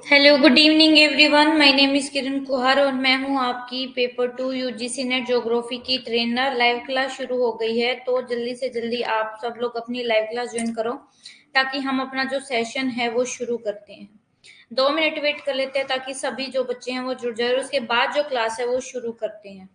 Hello, good evening everyone. My name is Kiran Kuhar और मैं हूं आपकी पेपर 2 यूजीसी नेट ज्योग्राफी की ट्रेनर। लाइव क्लास शुरू हो गई है, तो जल्दी से जल्दी आप सब लोग अपनी लाइव क्लास ज्वाइन करो ताकि हम अपना जो सेशन है वो शुरू करते हैं। 2 मिनट वेट कर लेते हैं ताकि सभी जो बच्चे हैं वो जुड़ जाए और उसके बाद जो क्लास है वो शुरू करते हैं।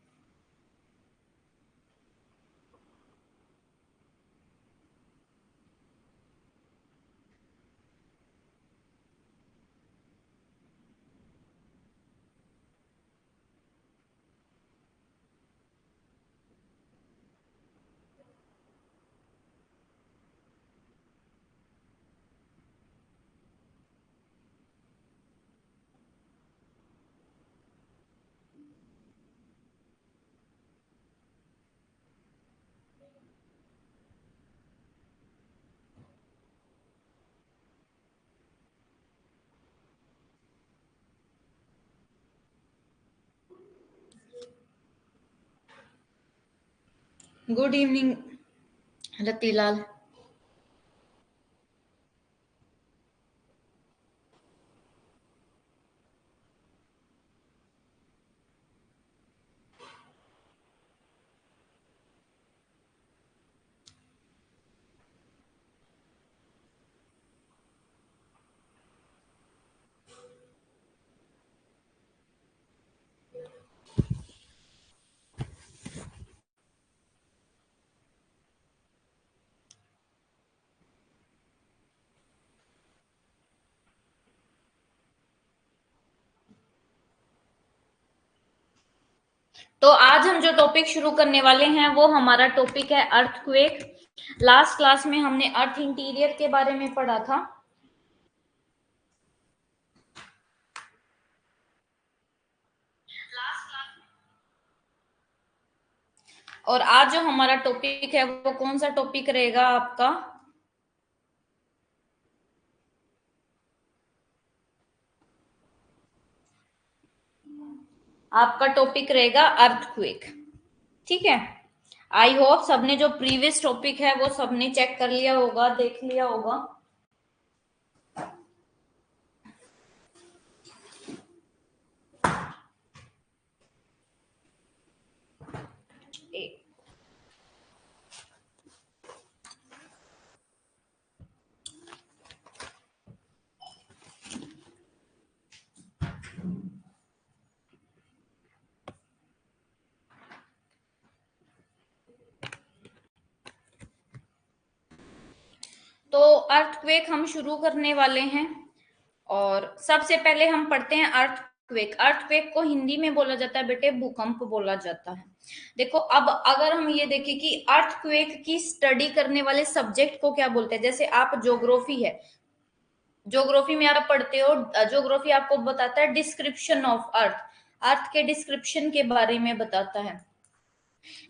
Good evening Ratilal. तो आज हम जो टॉपिक शुरू करने वाले हैं वो हमारा टॉपिक है अर्थक्वेक। लास्ट क्लास में हमने अर्थ इंटीरियर के बारे में पढ़ा था और आज जो हमारा टॉपिक है वो कौन सा टॉपिक रहेगा आपका? आपका टॉपिक रहेगा अर्थक्वेक। ठीक है। आई होप सबने जो प्रीवियस टॉपिक है वो सबने चेक कर लिया होगा, देख लिया होगा। तो अर्थक्वेक हम शुरू करने वाले हैं और सबसे पहले हम पढ़ते हैं अर्थक्वेक। अर्थक्वेक को हिंदी में बोला जाता है बेटे भूकंप बोला जाता है। देखो, अब अगर हम ये देखें कि अर्थक्वेक की स्टडी करने वाले सब्जेक्ट को क्या बोलते हैं, जैसे आप ज्योग्राफी है, ज्योग्राफी में आप पढ़ते हो, ज्योग्राफी आपको बताता है डिस्क्रिप्शन ऑफ अर्थ, अर्थ के डिस्क्रिप्शन के बारे में बताता है।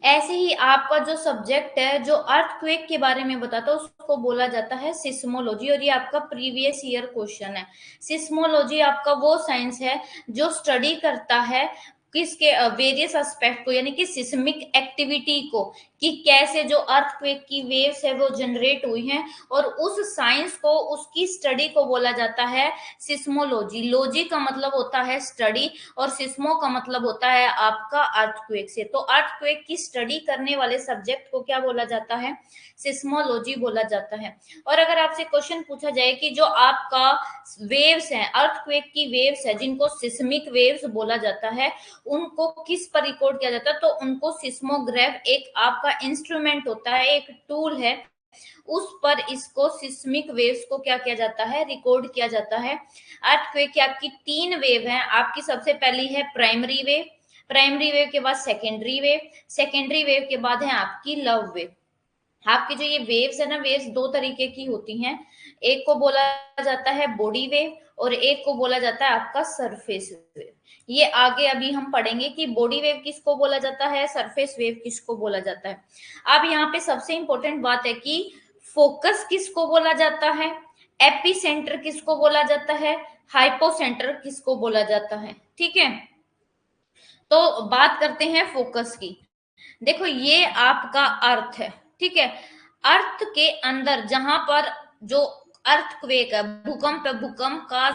ऐसे ही आपका जो सब्जेक्ट है जो अर्थक्वेक के बारे में बताता है उसको बोला जाता है सिस्मोलॉजी, और ये आपका प्रीवियस ईयर क्वेश्चन है। सिस्मोलॉजी आपका वो साइंस है जो स्टडी करता है किसके वेरियस एस्पेक्ट को, यानी कि सिस्मिक एक्टिविटी को, कि कैसे जो अर्थक्वेक की वेव्स है वो जनरेट हुई हैं, और उस साइंस को, उसकी स्टडी को बोला जाता है सिस्मोलॉजी। लॉजी का मतलब होता है स्टडी और सिस्मो का मतलब होता है आपका अर्थक्वेक से। तो अर्थक्वेक की स्टडी करने वाले सब्जेक्ट को क्या बोला जाता है? सिस्मोलॉजी बोला जाता है। और अगर आपसे क्वेश्चन पूछा जाए कि जो आपका वेव्स हैं, अर्थक्वेक की वेव्स है जिनको सिस्मिक वेव्स बोला जाता है, उनको किस पर रिकॉर्ड किया जाता है, तो उनको सिस्मोग्राफ एक आपका इंस्ट्रूमेंट होता है, एक टूल है, उस पर इसको सिस्मिक वेव्स को क्या किया जाता है? रिकॉर्ड किया जाता है। अर्थक्वेक की आपकी 3 वेव है। आपकी सबसे पहली है प्राइमरी वेव, प्राइमरी वेव के बाद सेकेंडरी वेव, सेकेंडरी वेव के बाद है आपकी लव वेव। आपकी जो ये वेव्स है ना, वेव्स 2 तरीके की होती हैं। एक को बोला जाता है बॉडी वेव और एक को बोला जाता है आपका सरफेस वेव। ये आगे अभी हम पढ़ेंगे कि बॉडी वेव किसको बोला जाता है, सरफेस वेव किसको बोला जाता है। अब यहाँ पे सबसे इंपॉर्टेंट बात है कि फोकस किसको बोला जाता है, एपी सेंटर किसको बोला जाता है, हाइपोसेंटर किसको बोला जाता है। ठीक है, तो बात करते हैं फोकस की। देखो, ये आपका अर्थ है। ठीक है, अर्थ के अंदर जहां पर जो अर्थक्वेक है, भूकंप है, भूकंप का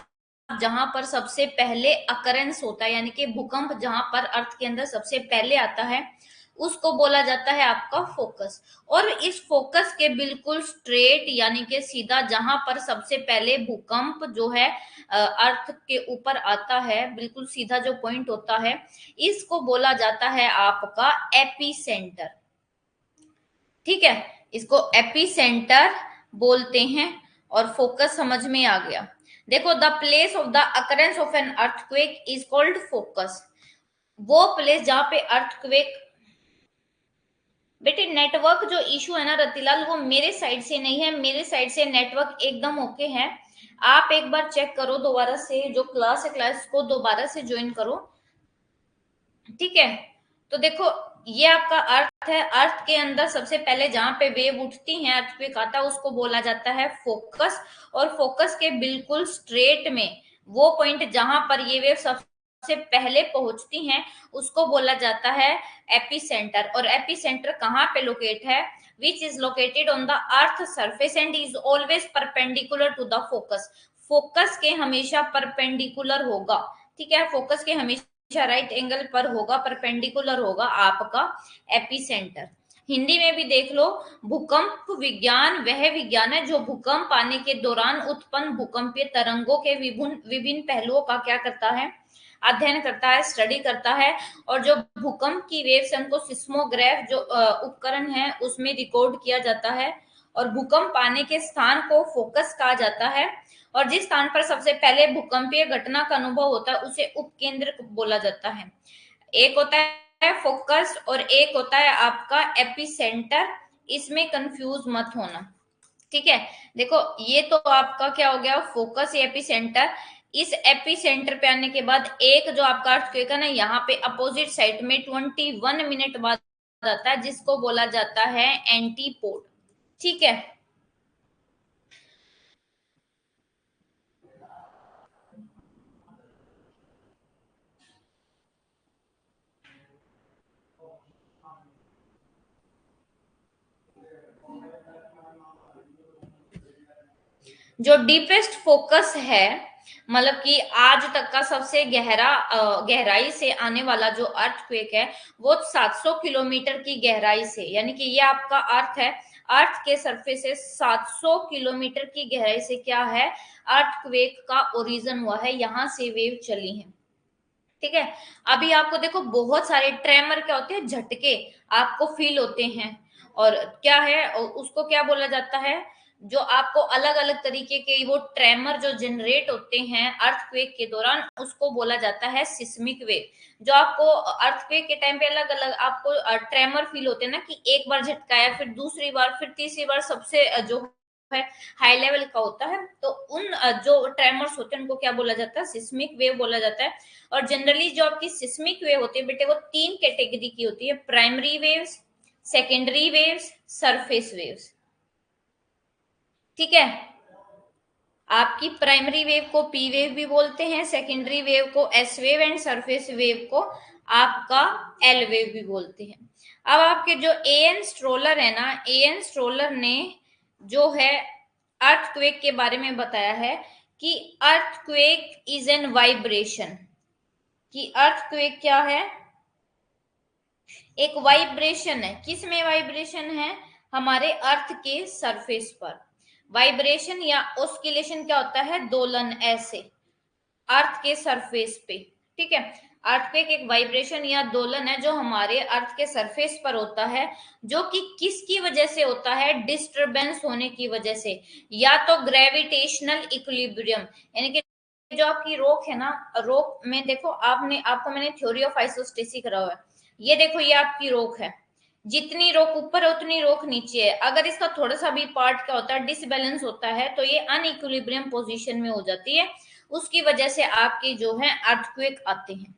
जहां पर सबसे पहले अकरेंस होता है, यानी कि भूकंप जहां पर अर्थ के अंदर सबसे पहले आता है, उसको बोला जाता है आपका फोकस। और इस फोकस के बिल्कुल स्ट्रेट यानी कि सीधा जहां पर सबसे पहले भूकंप जो है अर्थ के ऊपर आता है, बिल्कुल सीधा जो पॉइंट होता है, इसको बोला जाता है आपका एपी सेंटर। ठीक है, इसको एपी सेंटर बोलते हैं। और फोकस समझ में आ गया। देखो, the place of the occurrence of an earthquake is called focus. वो प्लेस जहां पे अर्थक्वेक, बेटे नेटवर्क जो इशू है ना रतिलाल, वो मेरे साइड से नहीं है, मेरे साइड से नेटवर्क एकदम ओके है। आप एक बार चेक करो दोबारा से, जो क्लास है क्लास को दोबारा से ज्वाइन करो। ठीक है, तो देखो ये आपका अर्थ है। अर्थ के अंदर सबसे पहले जहां पे वेव उठती है, अर्थक्वेक आता है, उसको बोला जाता है फोकस। और फोकस के बिल्कुल स्ट्रेट में वो पॉइंट जहां पर ये वेव सबसे पहले पहुंचती हैं, उसको बोला जाता है एपी सेंटर। और एपी सेंटर कहाँ पे लोकेट है? Which is located on the earth surface and is always perpendicular to the focus. Focus के हमेशा परपेंडिकुलर होगा। ठीक है, फोकस के हमेशा राइट एंगल पर होगा, परपेंडिकुलर होगा आपका एपी सेंटर। हिंदी में भी देख लो, भूकंप विज्ञान वह विज्ञान है जो भूकंप आने के दौरान उत्पन्न भूकंपीय तरंगों के विभिन्न विभिन्न पहलुओं का क्या करता है? अध्ययन करता है, स्टडी करता है। और जो भूकंप की वेव्स है उनको सिस्मोग्राफ जो उपकरण है उसमें रिकॉर्ड किया जाता है। और भूकंप आने के स्थान को फोकस कहा जाता है। और जिस स्थान पर सबसे पहले भूकंपीय घटना का अनुभव होता है उसे उपकेंद्र बोला जाता है। एक होता है फोकस और एक होता है आपका एपिसेंटर। इसमें कंफ्यूज मत होना। ठीक है, देखो ये तो आपका क्या हो गया, फोकस या एपिसेंटर। इस एपिसेंटर पे आने के बाद एक जो आपका अर्थक्वेक है ना, यहाँ पे अपोजिट साइड में 21 मिनट बाद आता है, जिसको बोला जाता है एंटीपोड। ठीक है, जो डीपेस्ट फोकस है, मतलब कि आज तक का सबसे गहराई से आने वाला जो अर्थक्वेक है, वो 700 किलोमीटर की गहराई से, यानी कि ये आपका अर्थ है, अर्थ के सरफेस से 700 किलोमीटर की गहराई से क्या है, अर्थक्वेक का ओरिजिन हुआ है, यहां से वेव चली है। ठीक है, अभी आपको देखो बहुत सारे ट्रेमर क्या होते हैं, झटके आपको फील होते हैं। और क्या है उसको क्या बोला जाता है, जो आपको अलग अलग तरीके के वो ट्रेमर जो जनरेट होते हैं अर्थक्वेक के दौरान, उसको बोला जाता है सिस्मिक वेव। जो आपको अर्थक्वेक के टाइम पे अलग अलग आपको ट्रेमर फील होते हैं ना, कि एक बार झटकाया, फिर दूसरी बार, फिर तीसरी बार सबसे जो है हाई लेवल का होता है, तो उन जो ट्रेमर्स होते हैं उनको क्या बोला जाता है, सिस्मिक वेव बोला जाता है। और जनरली जो आपकी सिस्मिक वेव होती है बेटे, वो 3 कैटेगरी की होती है, primary waves, secondary waves, surface waves. ठीक है, आपकी प्राइमरी वेव को पी वेव भी बोलते हैं, सेकेंडरी वेव को S wave and surface wave को आपका एल वेव भी बोलते हैं। अब आपके जो एएन स्ट्रोलर है ना, एएन स्ट्रोलर ने जो है अर्थक्वेक के बारे में बताया है कि अर्थक्वेक इज एन वाइब्रेशन। कि अर्थक्वेक क्या है, एक वाइब्रेशन है। किस में वाइब्रेशन है? हमारे अर्थ के सरफेस पर। वाइब्रेशन या ऑस्किलेशन क्या होता है, दोलन ऐसे अर्थ के सरफेस पे। ठीक है, अर्थक्वेक एक वाइब्रेशन या दोलन है जो हमारे अर्थ के सरफेस पर होता है, जो कि किसकी वजह से होता है, डिस्टरबेंस होने की वजह से, या तो ग्रेविटेशनल इक्विलिब्रियम, यानी कि जो आपकी रोक है ना, रोक में देखो आपको मैंने थ्योरी ऑफ आइसोस्टेसी करा हुआ है। ये देखो ये आपकी रोक है, जितनी रोक ऊपर है उतनी रोक नीचे है। अगर इसका थोड़ा सा भी पार्ट क्या होता है, डिसबैलेंस होता है, तो ये अनइक्विलिब्रियम पोजीशन में हो जाती है। उसकी वजह से आपके जो है अर्थक्वेक आते हैं।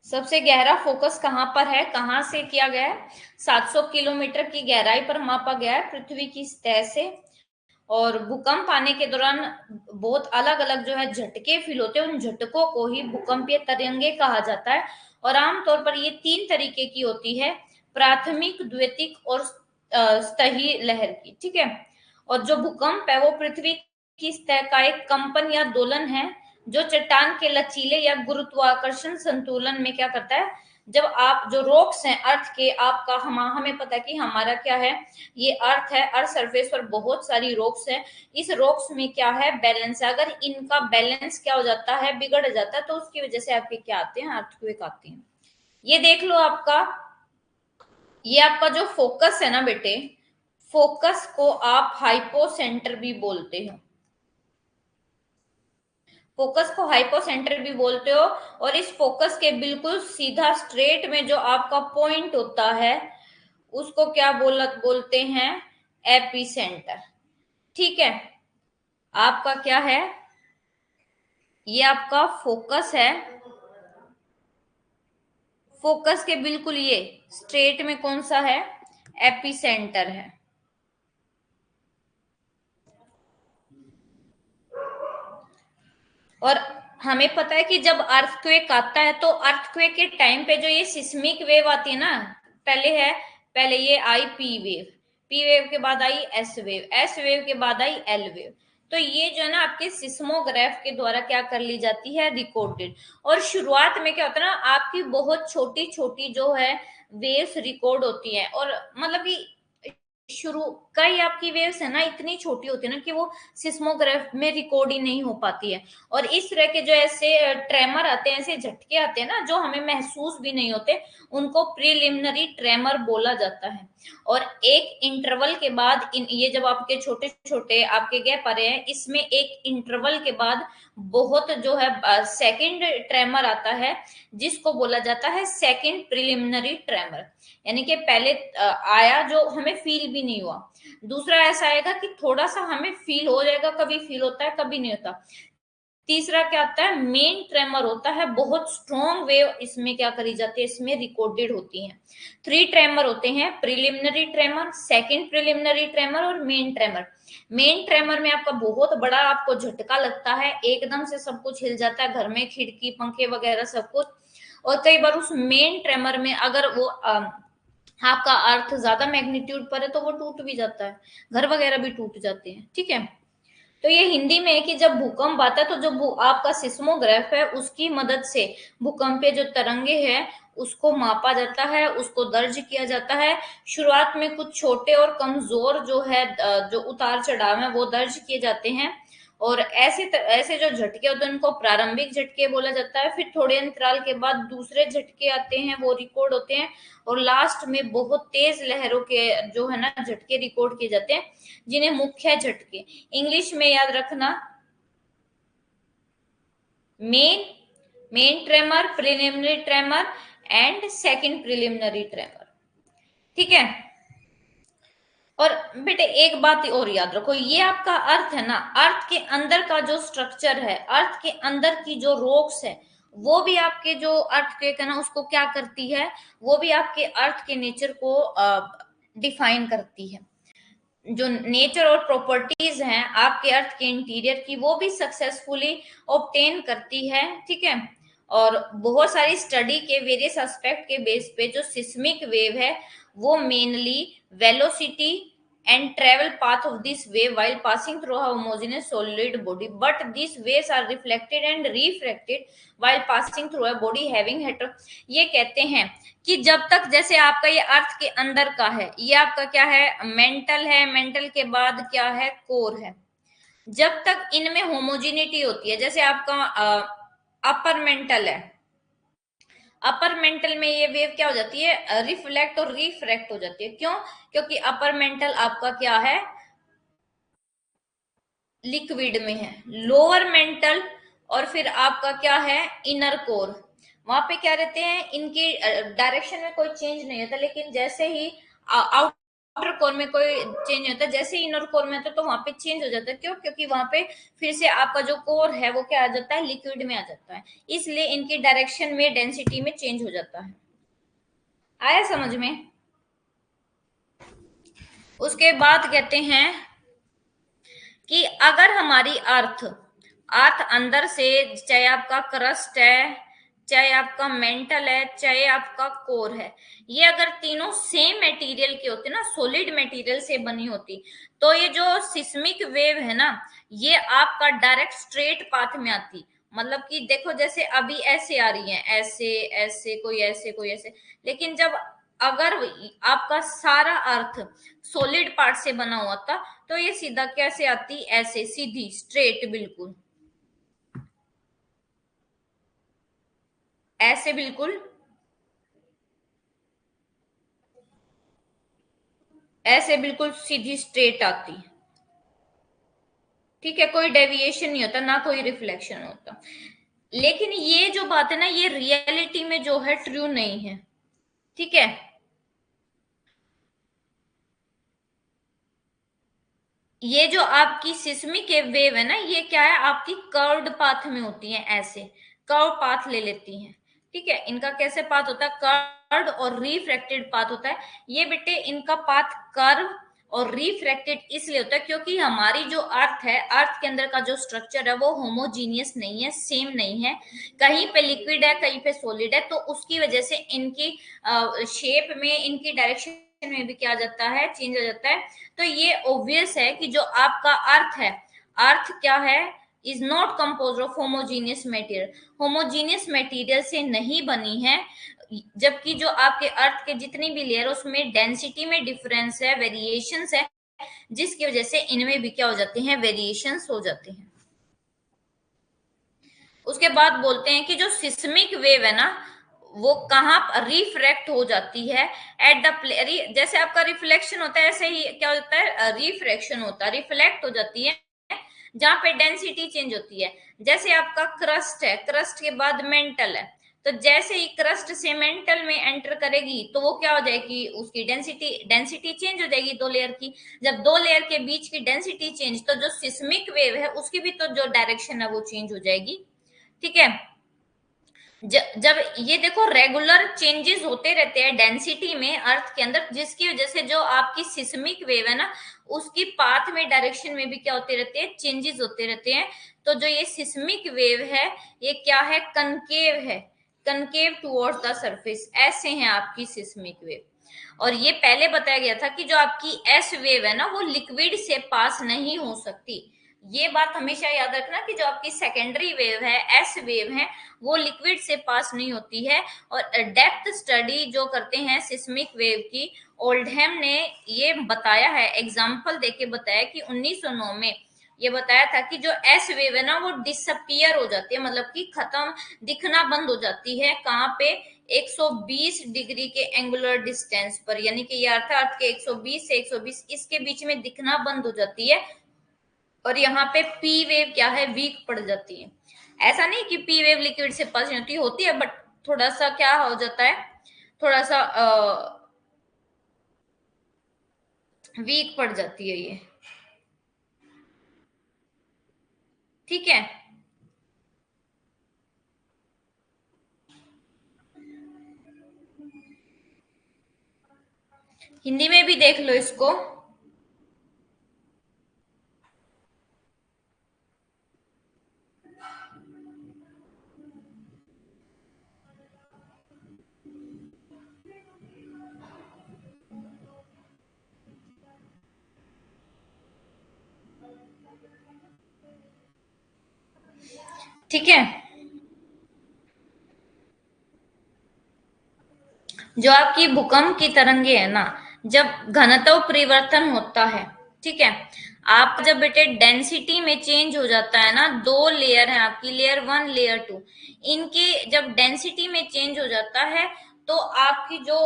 सबसे गहरा फोकस कहां पर है, कहां से किया गया है? 700 किलोमीटर की गहराई पर मापा गया है पृथ्वी की सतह से। और भूकंप आने के दौरान बहुत अलग अलग जो है झटके फील होते हैं, उन झटकों को ही भूकंपीय तरंगे कहा जाता है। और आमतौर पर ये 3 तरीके की होती है, प्राथमिक, द्वितीयक और सतही लहर की। ठीक है, और जो भूकंप है वो पृथ्वी की सतह का एक कंपन या दोलन है जो चट्टान के लचीले या गुरुत्वाकर्षण संतुलन में क्या करता है। जब आप जो रॉक्स हैं अर्थ के, आपका हमें पता है कि हमारा क्या है, ये अर्थ है, अर्थ सरफेस पर बहुत सारी रॉक्स है। इस रॉक्स में क्या है, बैलेंस है। अगर इनका बैलेंस क्या हो जाता है, बिगड़ जाता है, तो उसकी वजह से आपके क्या आते हैं, अर्थक्वेक आते हैं। ये देख लो आपका, ये आपका जो फोकस है ना बेटे, फोकस को आप हाइपोसेंटर भी बोलते हो, फोकस को हाइपोसेंटर भी बोलते हो। और इस फोकस के बिल्कुल सीधा स्ट्रेट में जो आपका पॉइंट होता है उसको क्या बोलते हैं, एपिसेंटर। ठीक है, आपका क्या है, ये आपका फोकस है, फोकस के बिल्कुल ये स्ट्रेट में कौन सा है, एपिसेंटर है। और हमें पता है कि जब अर्थक्वेक आता है तो अर्थक्वेक के टाइम पे जो ये सिस्मिक वेव आती है ना, पहले ये I P wave, P wave के बाद I S wave, S wave के बाद आई एल वेव। तो ये जो है ना आपके सिस्मोग्राफ के द्वारा क्या कर ली जाती है, रिकॉर्डेड। और शुरुआत में क्या होता है ना, आपकी बहुत छोटी छोटी जो है वेव्स रिकॉर्ड होती है। और मतलब कि शुरू कई आपकी वेव्स है ना इतनी छोटी होती है ना कि वो सिस्मोग्राफ में रिकॉर्ड ही नहीं हो पाती है। और इस तरह के जो ऐसे ट्रेमर आते हैं, ऐसे झटके आते हैं ना जो हमें महसूस भी नहीं होते, उनको प्रीलिमिनरी ट्रेमर बोला जाता है। और एक इंटरवल के बाद ये जब आपके छोटे छोटे आपके गैप आ रहे हैं, इसमें एक इंटरवल के बाद बहुत जो है सेकंड ट्रेमर आता है, जिसको बोला जाता है सेकंड प्रीलिमिनरी ट्रेमर। यानी कि पहले आया जो हमें फील भी नहीं हुआ, दूसरा ऐसा आएगा कि थोड़ा सा हमें फील हो जाएगा, कभी फील होता है कभी नहीं होता। तीसरा क्या आता है, मेन ट्रेमर होता है, बहुत स्ट्रॉन्ग वेव इसमें क्या करी जाती है, इसमें रिकॉर्डेड होती है। 3 ट्रेमर होते हैं, preliminary tremor, second preliminary tremor और मेन ट्रेमर। मेन ट्रेमर में आपका बहुत बड़ा आपको झटका लगता है, एकदम से सब कुछ हिल जाता है, घर में खिड़की पंखे वगैरह सब कुछ। और कई बार उस मेन ट्रेमर में अगर वो आपका अर्थ ज्यादा मैग्नीट्यूड पर है तो वो टूट भी जाता है, घर वगैरह भी टूट जाते हैं। ठीक है, तो ये हिंदी में है कि जब भूकंप आता है तो जो आपका सिस्मोग्राफ है उसकी मदद से भूकंपीय जो तरंगे हैं उसको मापा जाता है, उसको दर्ज किया जाता है। शुरुआत में कुछ छोटे और कमजोर जो है जो उतार चढ़ाव है वो दर्ज किए जाते हैं। और ऐसे जो झटके होते हैं उनको प्रारंभिक झटके बोला जाता है। फिर थोड़े अंतराल के बाद दूसरे झटके आते हैं, वो रिकॉर्ड होते हैं। और लास्ट में बहुत तेज लहरों के जो है ना झटके रिकॉर्ड किए जाते हैं, जिन्हें मुख्य झटके, इंग्लिश में याद रखना, main tremor, preliminary tremor and second preliminary tremor. ठीक है, और बेटे एक बात और याद रखो, ये आपका अर्थ है ना, अर्थ के अंदर का जो स्ट्रक्चर है, अर्थ के अंदर की जो रॉक्स है, वो भी आपके जो अर्थ के ना उसको क्या करती है, वो भी आपके अर्थ के नेचर को डिफाइन करती है। जो नेचर और प्रॉपर्टीज हैं आपके अर्थ के इंटीरियर की, वो भी सक्सेसफुली ऑब्टेन करती है। ठीक है, और बहुत सारी स्टडी के वेरियस एस्पेक्ट के बेस पे जो सिस्मिक वेव है वो mainly velocity and travel path of this wave while passing through a homogeneous solid body, but these waves are reflected and refracted while passing through a body having hetero। ये कहते हैं कि जब तक जैसे आपका ये अर्थ के अंदर का है, ये आपका क्या है, मेंटल है, मेंटल के बाद क्या है, कोर है। जब तक इनमें होमोजिनिटी होती है, जैसे आपका अपर मेंटल है, अपर मेंटल में ये वेव क्या हो जाती है, रिफ्लेक्ट और रिफ्रैक्ट हो जाती है। क्यों, क्योंकि अपर मेंटल आपका क्या है, लिक्विड में है। लोअर मेंटल और फिर आपका क्या है, इनर कोर, वहां पे क्या रहते हैं, इनकी डायरेक्शन में कोई चेंज नहीं होता, लेकिन जैसे ही आउटर कोर में कोई चेंज होता है, जैसे ही इनर कोर में होता है तो वहां पे चेंज हो जाता है। क्यों, क्योंकि वहां पे फिर से आपका जो कोर है वो क्या आ जाता है, लिक्विड में आ जाता है, इसलिए इनकी डायरेक्शन में, डेंसिटी में चेंज हो जाता है। आया समझ में। उसके बाद कहते हैं कि अगर हमारी अर्थ अर्थ अंदर से, चाहे आपका क्रस्ट है, चाहे आपका मेंटल है, चाहे आपका कोर है, ये अगर तीनों सेम मटेरियल के होते ना, सॉलिड मटेरियल से बनी होती, तो ये जो सिस्मिक वेव है ना, ये आपका डायरेक्ट स्ट्रेट पाथ में आती। मतलब कि देखो जैसे अभी ऐसे आ रही है, ऐसे ऐसे, कोई ऐसे कोई ऐसे, लेकिन जब अगर आपका सारा अर्थ सॉलिड पार्ट से बना हुआ था, तो ये सीधा कैसे आती, ऐसे सीधी स्ट्रेट, बिल्कुल ऐसे, बिल्कुल ऐसे, बिल्कुल सीधी स्ट्रेट आती। ठीक है, कोई डेविएशन नहीं होता, ना कोई रिफ्लेक्शन होता। लेकिन ये जो बात है ना, ये रियलिटी में जो है ट्रू नहीं है। ठीक है, ये जो आपकी सिस्मिक वेव है ना, ये क्या है, आपकी कर्व्ड पाथ में होती है, ऐसे कर्व पाथ ले लेती हैं। ठीक है, इनका कैसे पाथ होता है, कर्व्ड और रिफ्रैक्टेड पाथ होता है। ये बेटे इनका पाथ कर्व और रिफ्रैक्टेड इसलिए होता है क्योंकि हमारी जो अर्थ है, अर्थ के अंदर का जो स्ट्रक्चर है वो होमोजीनियस नहीं है, सेम नहीं है। कहीं पे लिक्विड है, कहीं पे सॉलिड है, तो उसकी वजह से इनकी शेप में, इनकी डायरेक्शन में भी क्या आ जाता है, चेंज हो जाता है। तो ये ऑब्वियस है कि जो आपका अर्थ है, अर्थ क्या है, is not compose of homogeneous material, homogeneous material से नहीं बनी है। जबकि जो आपके अर्थ के जितनी भी लेयर, उसमें डेंसिटी में डिफरेंस है, वेरिएशंस है, जिसकी वजह से इनमें भी क्या हो जाते हैं, वेरिएशंस हो जाते हैं। उसके बाद बोलते हैं कि जो सिस्मिक वेव है ना, वो कहाँ रिफ्रैक्ट हो जाती है, एट द जैसे आपका रिफ्लेक्शन होता है, ऐसे ही क्या होता है, रिफ्रैक्शन होता है, रिफ्लेक्ट हो जाती है जहां पे डेंसिटी चेंज होती है। जैसे आपका क्रस्ट है, क्रस्ट के बाद मेंटल है, तो जैसे ही क्रस्ट से मेंटल में एंटर करेगी, तो वो क्या हो जाएगी, उसकी डेंसिटी डेंसिटी चेंज हो जाएगी दो लेयर की। जब दो लेयर के बीच की डेंसिटी चेंज, तो जो सिस्मिक वेव है उसकी भी तो जो डायरेक्शन है वो चेंज हो जाएगी। ठीक है, जब ये देखो रेगुलर चेंजेस होते रहते हैं डेंसिटी में अर्थ के अंदर, जिसकी वजह से जो आपकी सिस्मिक वेव है ना, उसकी पाथ में, डायरेक्शन में भी क्या होते रहते हैं, चेंजेस होते रहते हैं। तो जो ये सिस्मिक वेव है, ये क्या है, कनकेव है, कनकेव टुवर्ड्स द सरफेस, ऐसे हैं आपकी सिस्मिक वेव। और ये पहले बताया गया था कि जो आपकी एस वेव है ना, वो लिक्विड से पास नहीं हो सकती। ये बात हमेशा याद रखना कि जो आपकी सेकेंडरी वेव है, एस वेव है, वो लिक्विड से पास नहीं होती है। और डेप्थ स्टडी जो करते हैं सिस्मिक वेव की, ओल्डहैम ने ये बताया है, एग्जाम्पल देके बताया कि 1909 में ये बताया था कि जो एस वेव है ना, वो डिसअपियर हो जाती है, मतलब कि खत्म, दिखना बंद हो जाती है। कहाँ पे, 120 डिग्री के एंगुलर डिस्टेंस पर, यानी कि ये अर्थ के 120 से 120 इसके बीच में दिखना बंद हो जाती है। और यहाँ पे पी वेव क्या है, वीक पड़ जाती है। ऐसा नहीं कि पी वेव लिक्विड से पास नहीं होती है, बट थोड़ा सा क्या हो जाता है, थोड़ा सा वीक पड़ जाती है ये। ठीक है, हिंदी में भी देख लो इसको। ठीक है, जो आपकी भूकंप की तरंगे है ना, जब घनत्व परिवर्तन होता है, ठीक है, आप जब बेटे डेंसिटी में चेंज हो जाता है ना, दो लेयर है आपकी, लेयर वन लेयर टू, इनकी जब डेंसिटी में चेंज हो जाता है, तो आपकी जो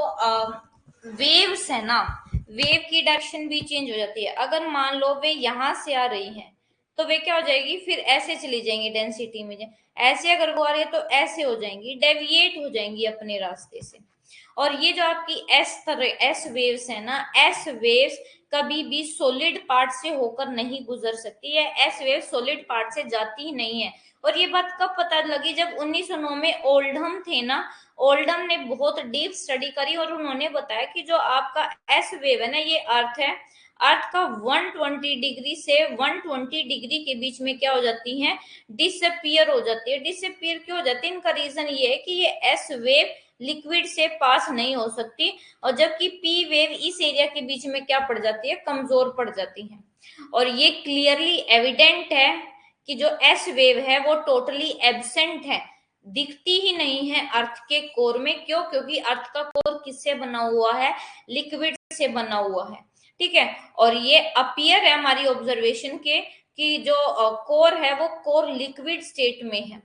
वेव्स है ना, वेव की डायरेक्शन भी चेंज हो जाती है। अगर मान लो वे यहां से आ रही हैं, तो वे क्या हो जाएगी, फिर ऐसे चली जाएंगी डेंसिटी में, ऐसे अगर वो आ रही है तो ऐसे हो जाएंगी, डेविएट हो जाएंगी अपने रास्ते से। और ये जो आपकी एस तरह एस वेव्स है ना, एस वेव्स कभी भी सॉलिड पार्ट से होकर नहीं गुजर सकती है, एस वेव सॉलिड पार्ट से जाती ही नहीं है। और ये बात कब पता लगी, जब 1909 में ओल्डहम थे ना, ओल्डहम ने बहुत डीप स्टडी करी और उन्होंने बताया कि जो आपका एस वेव है ना, ये अर्थ है, अर्थ का 120 डिग्री से 120 डिग्री के बीच में क्या हो जाती है, डिसअपियर हो जाती है। डिसअपियर क्यों हो जाती है, इनका रीजन ये है कि ये एस वेव लिक्विड से पास नहीं हो सकती, और जबकि पी वेव इस एरिया के बीच में क्या पड़ जाती है, कमजोर पड़ जाती है। और ये क्लियरली एविडेंट है कि जो एस वेव है वो टोटली एब्सेंट है, दिखती ही नहीं है अर्थ के कोर में। क्यों, क्योंकि अर्थ का कोर किससे बना हुआ है, लिक्विड से बना हुआ है। ठीक है, और ये अपीयर है हमारी ऑब्जर्वेशन के कि जो कोर है वो कोर लिक्विड स्टेट में है।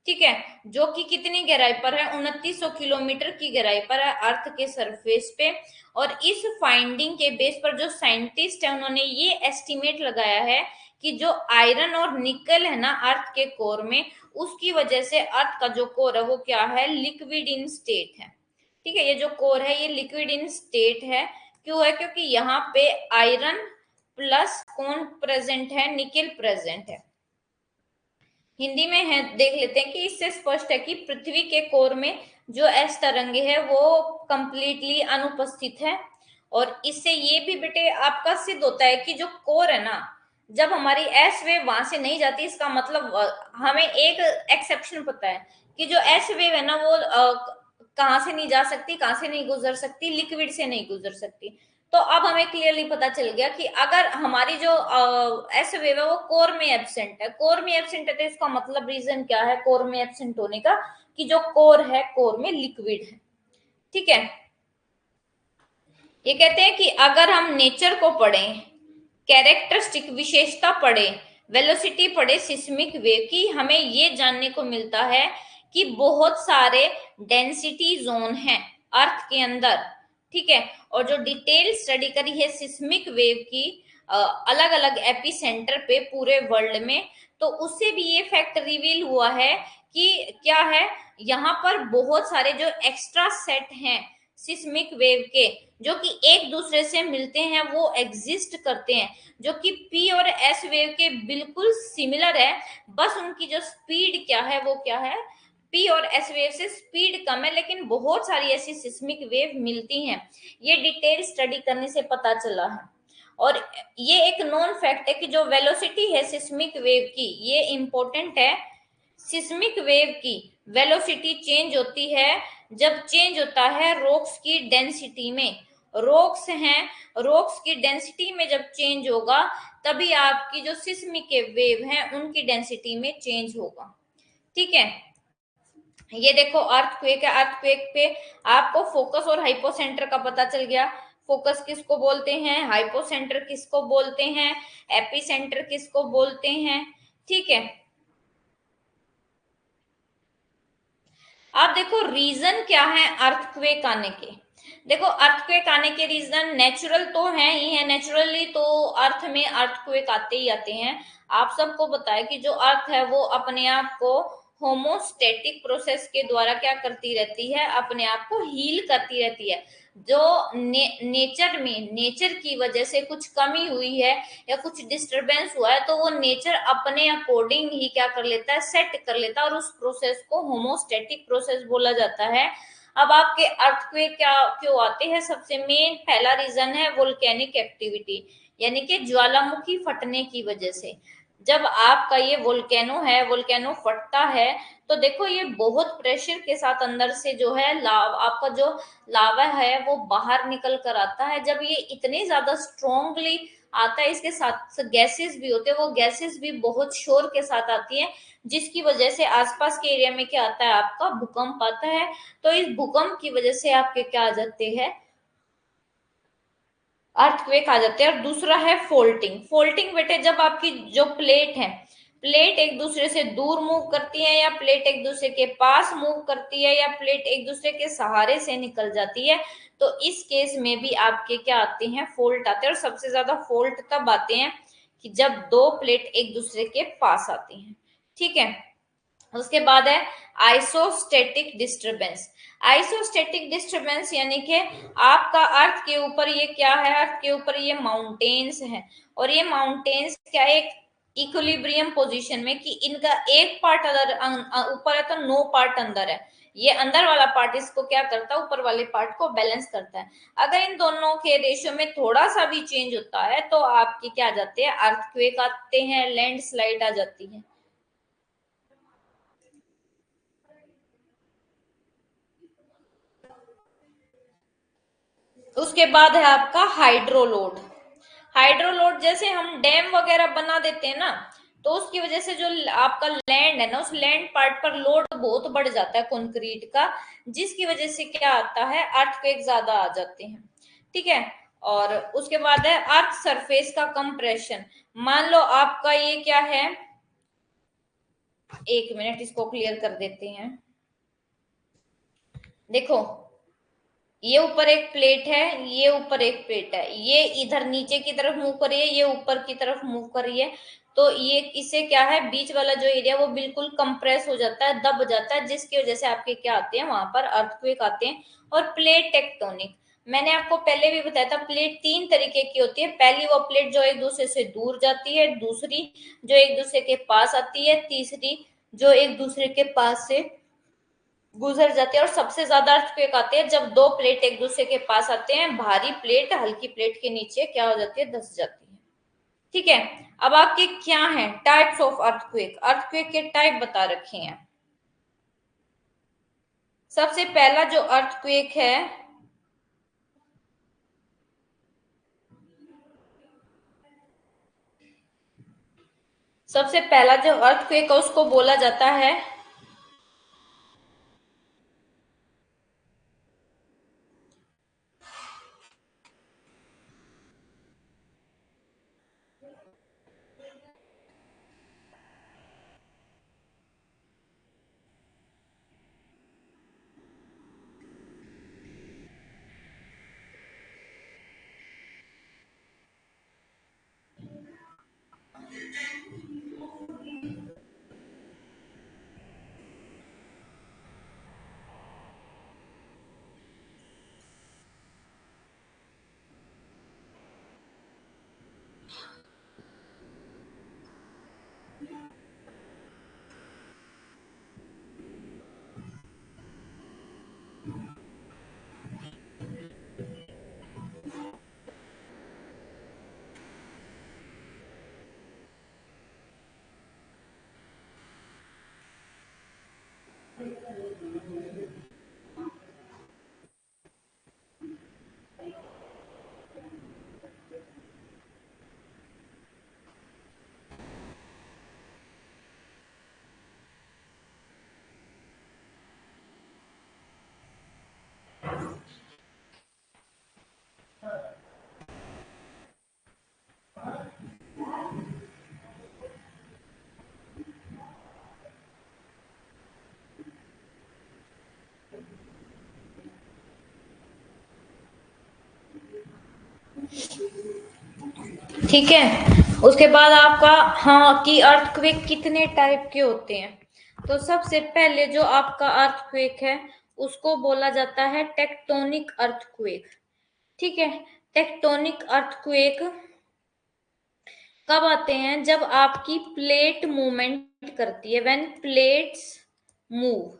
ठीक है, जो कि कितनी गहराई पर है, 2900 किलोमीटर की गहराई पर है अर्थ के सरफेस पे। और इस फाइंडिंग के बेस पर जो साइंटिस्ट है उन्होंने ये एस्टिमेट लगाया है कि जो आयरन और निकल है ना अर्थ के कोर में, उसकी वजह से अर्थ का जो कोर है वो क्या है, लिक्विड इन स्टेट है। ठीक है, ये जो कोर है ये लिक्विड इन स्टेट है। क्यों है, क्योंकि यहाँ पे आयरन प्लस कौन प्रेजेंट है, निकेल प्रेजेंट है। हिंदी में है देख लेते हैं कि इससे स्पष्ट है कि पृथ्वी के कोर में जो एस तरंगे है वो कंप्लीटली अनुपस्थित है। और इससे ये भी बेटे आपका सिद्ध होता है कि जो कोर है ना, जब हमारी एस वेव वहां से नहीं जाती, इसका मतलब हमें एक एक्सेप्शन पता है कि जो एस वेव है ना वो कहाँ से नहीं जा सकती, कहाँ से नहीं गुजर सकती, लिक्विड से नहीं गुजर सकती। तो अब हमें क्लियरली पता चल गया कि अगर हमारी जो एस वेव है वो कोर में एब्सेंट है, कोर में एब्सेंट है, तो इसका मतलब रीजन क्या है कोर में एब्सेंट होने का, कि जो कोर है कोर में लिक्विड है। ठीक है, ये कहते हैं कि अगर हम नेचर को पढ़ें, कैरेक्टरिस्टिक विशेषता पढ़े, वेलोसिटी पढ़े सिस्मिक वेव की, हमें ये जानने को मिलता है कि बहुत सारे डेंसिटी जोन हैं अर्थ के अंदर। ठीक है, और जो डिटेल स्टडी करी है सिस्मिक वेव की अलग अलग एपी सेंटर पे पूरे वर्ल्ड में, तो उससे भी ये फैक्ट रिवील हुआ है कि क्या है, यहाँ पर बहुत सारे जो एक्स्ट्रा सेट हैं सिस्मिक वेव के, जो कि एक दूसरे से मिलते हैं, वो एग्जिस्ट करते हैं, जो कि पी और एस वेव के बिल्कुल सिमिलर है। बस उनकी जो स्पीड क्या है वो क्या है, पी और एस वेव से स्पीड कम है, लेकिन बहुत सारी ऐसी सिस्मिक वेव मिलती हैं। ये डिटेल स्टडी करने से पता चला है। और ये एक नॉन फैक्ट है कि जो वेलोसिटी है सिस्मिक वेव की, ये इंपॉर्टेंट है, सिस्मिक वेव की वेलोसिटी चेंज होती है जब चेंज होता है रॉक्स की डेंसिटी में। रॉक्स हैं, रॉक्स की डेंसिटी में जब चेंज होगा तभी आपकी जो सिस्मिक वेव हैं उनकी डेंसिटी में चेंज होगा। ठीक है, ये देखो अर्थक्वेक है, अर्थक्वेक पे आपको फोकस और हाइपोसेंटर का पता चल गया। फोकस किसको बोलते हैं, हाइपोसेंटर किसको बोलते हैं, एपिसेंटर किसको बोलते हैं। ठीक है, अब देखो रीजन क्या है अर्थक्वेक आने के। देखो अर्थक्वेक आने के रीजन नेचुरल तो है ही है, नेचुरली तो अर्थ में अर्थक्वेक आते ही आते हैं। आप सबको बताया कि जो अर्थ है वो अपने आप को होमोस्टैटिक प्रोसेस के द्वारा क्या करती रहती है, अपने आप को हील करती रहती है। जो नेचर में, नेचर की वजह से कुछ कमी हुई है या कुछ डिस्टरबेंस हुआ है, तो वो नेचर अपने अकॉर्डिंग ही क्या कर लेता है, सेट कर लेता है, और उस प्रोसेस को होमोस्टैटिक प्रोसेस बोला जाता है। अब आपके अर्थक्वेक क्या क्यों आते हैं, सबसे मेन पहला रीजन है वोल्केनिक एक्टिविटी, यानी कि ज्वालामुखी फटने की वजह से। जब आपका ये वोल्केनो है, वोल्केनो फटता है, तो देखो ये बहुत प्रेशर के साथ अंदर से जो है आपका जो लावा है वो बाहर निकल कर आता है। जब ये इतने ज्यादा स्ट्रोंगली आता है, इसके साथ गैसेस भी होते हैं, वो गैसेस भी बहुत शोर के साथ आती है, जिसकी वजह से आसपास के एरिया में क्या आता है, आपका भूकंप आता है। तो इस भूकंप की वजह से आपके क्या आ जाते हैं, अर्थक्वेक आ जाते हैं। और दूसरा है फोल्टिंग। फोल्टिंग बेटे जब आपकी जो प्लेट है, प्लेट एक दूसरे से दूर मूव करती है, या प्लेट एक दूसरे के पास मूव करती है, या प्लेट एक दूसरे के सहारे से निकल जाती है, तो इस केस में भी आपके क्या आते हैं, फोल्ट आते हैं। और सबसे ज्यादा फोल्ट तब आते हैं कि जब दो प्लेट एक दूसरे के पास आती हैं। ठीक है, उसके बाद है आइसोस्टेटिक डिस्टरबेंस। आइसोस्टेटिक डिस्टरबेंस यानी कि आपका अर्थ के ऊपर ये क्या है, अर्थ के ऊपर ये माउंटेन्स हैं, और ये माउंटेन्स क्या एक इक्विलिब्रियम पोजीशन में, कि इनका एक पार्ट अदर ऊपर है तो नो पार्ट अंदर है, ये अंदर वाला पार्ट इसको क्या करता है, ऊपर वाले पार्ट को बैलेंस करता है। अगर इन दोनों के रेशियो में थोड़ा सा भी चेंज होता है तो आपके क्या आ जाते हैं, अर्थक्वेक आते हैं, लैंडस्लाइड आ जाती है। उसके बाद है आपका हाइड्रोलोड। हाइड्रोलोड जैसे हम डैम वगैरह बना देते हैं ना, तो उसकी वजह से जो आपका लैंड है ना, उस लैंड पार्ट पर लोड बहुत बढ़ जाता है कंक्रीट का, जिसकी वजह से क्या आता है, अर्थक्वेक ज्यादा आ जाते हैं। ठीक है। और उसके बाद है अर्थ सरफेस का कंप्रेशन। मान लो आपका ये क्या है, एक मिनट इसको क्लियर कर देते हैं। देखो, ये ऊपर एक प्लेट है, ये ऊपर एक प्लेट है, ये इधर नीचे की तरफ मूव कर रही है, ये ऊपर की तरफ मूव कर रही है, तो ये इससे क्या है, बीच वाला जो एरिया वो बिल्कुल कंप्रेस हो जाता है, दब जाता है, जिसकी वजह से आपके क्या आते हैं, वहां पर अर्थक्वेक आते हैं। और प्लेट टेक्टोनिक, मैंने आपको पहले भी बताया था, प्लेट तीन तरीके की होती है। पहली वो प्लेट जो एक दूसरे से दूर जाती है, दूसरी जो एक दूसरे के पास आती है, तीसरी जो एक दूसरे के पास से गुजर जाते हैं। और सबसे ज्यादा अर्थक्वेक आते हैं जब दो प्लेट एक दूसरे के पास आते हैं, भारी प्लेट हल्की प्लेट के नीचे क्या हो जाती है, धस जाती है। ठीक है। अब आपके क्या है टाइप्स ऑफ अर्थक्वेक, अर्थक्वेक के टाइप बता रखे हैं। सबसे पहला जो अर्थक्वेक है, सबसे पहला जो अर्थक्वेक है उसको बोला जाता है ठीक है। उसके बाद आपका हाँ कि अर्थक्वेक कितने टाइप के होते हैं। तो सबसे पहले जो आपका अर्थक्वेक है उसको बोला जाता है टेक्टोनिक अर्थक्वेक। ठीक है। टेक्टोनिक अर्थक्वेक कब आते हैं, जब आपकी प्लेट मूवमेंट करती है, व्हेन प्लेट्स मूव।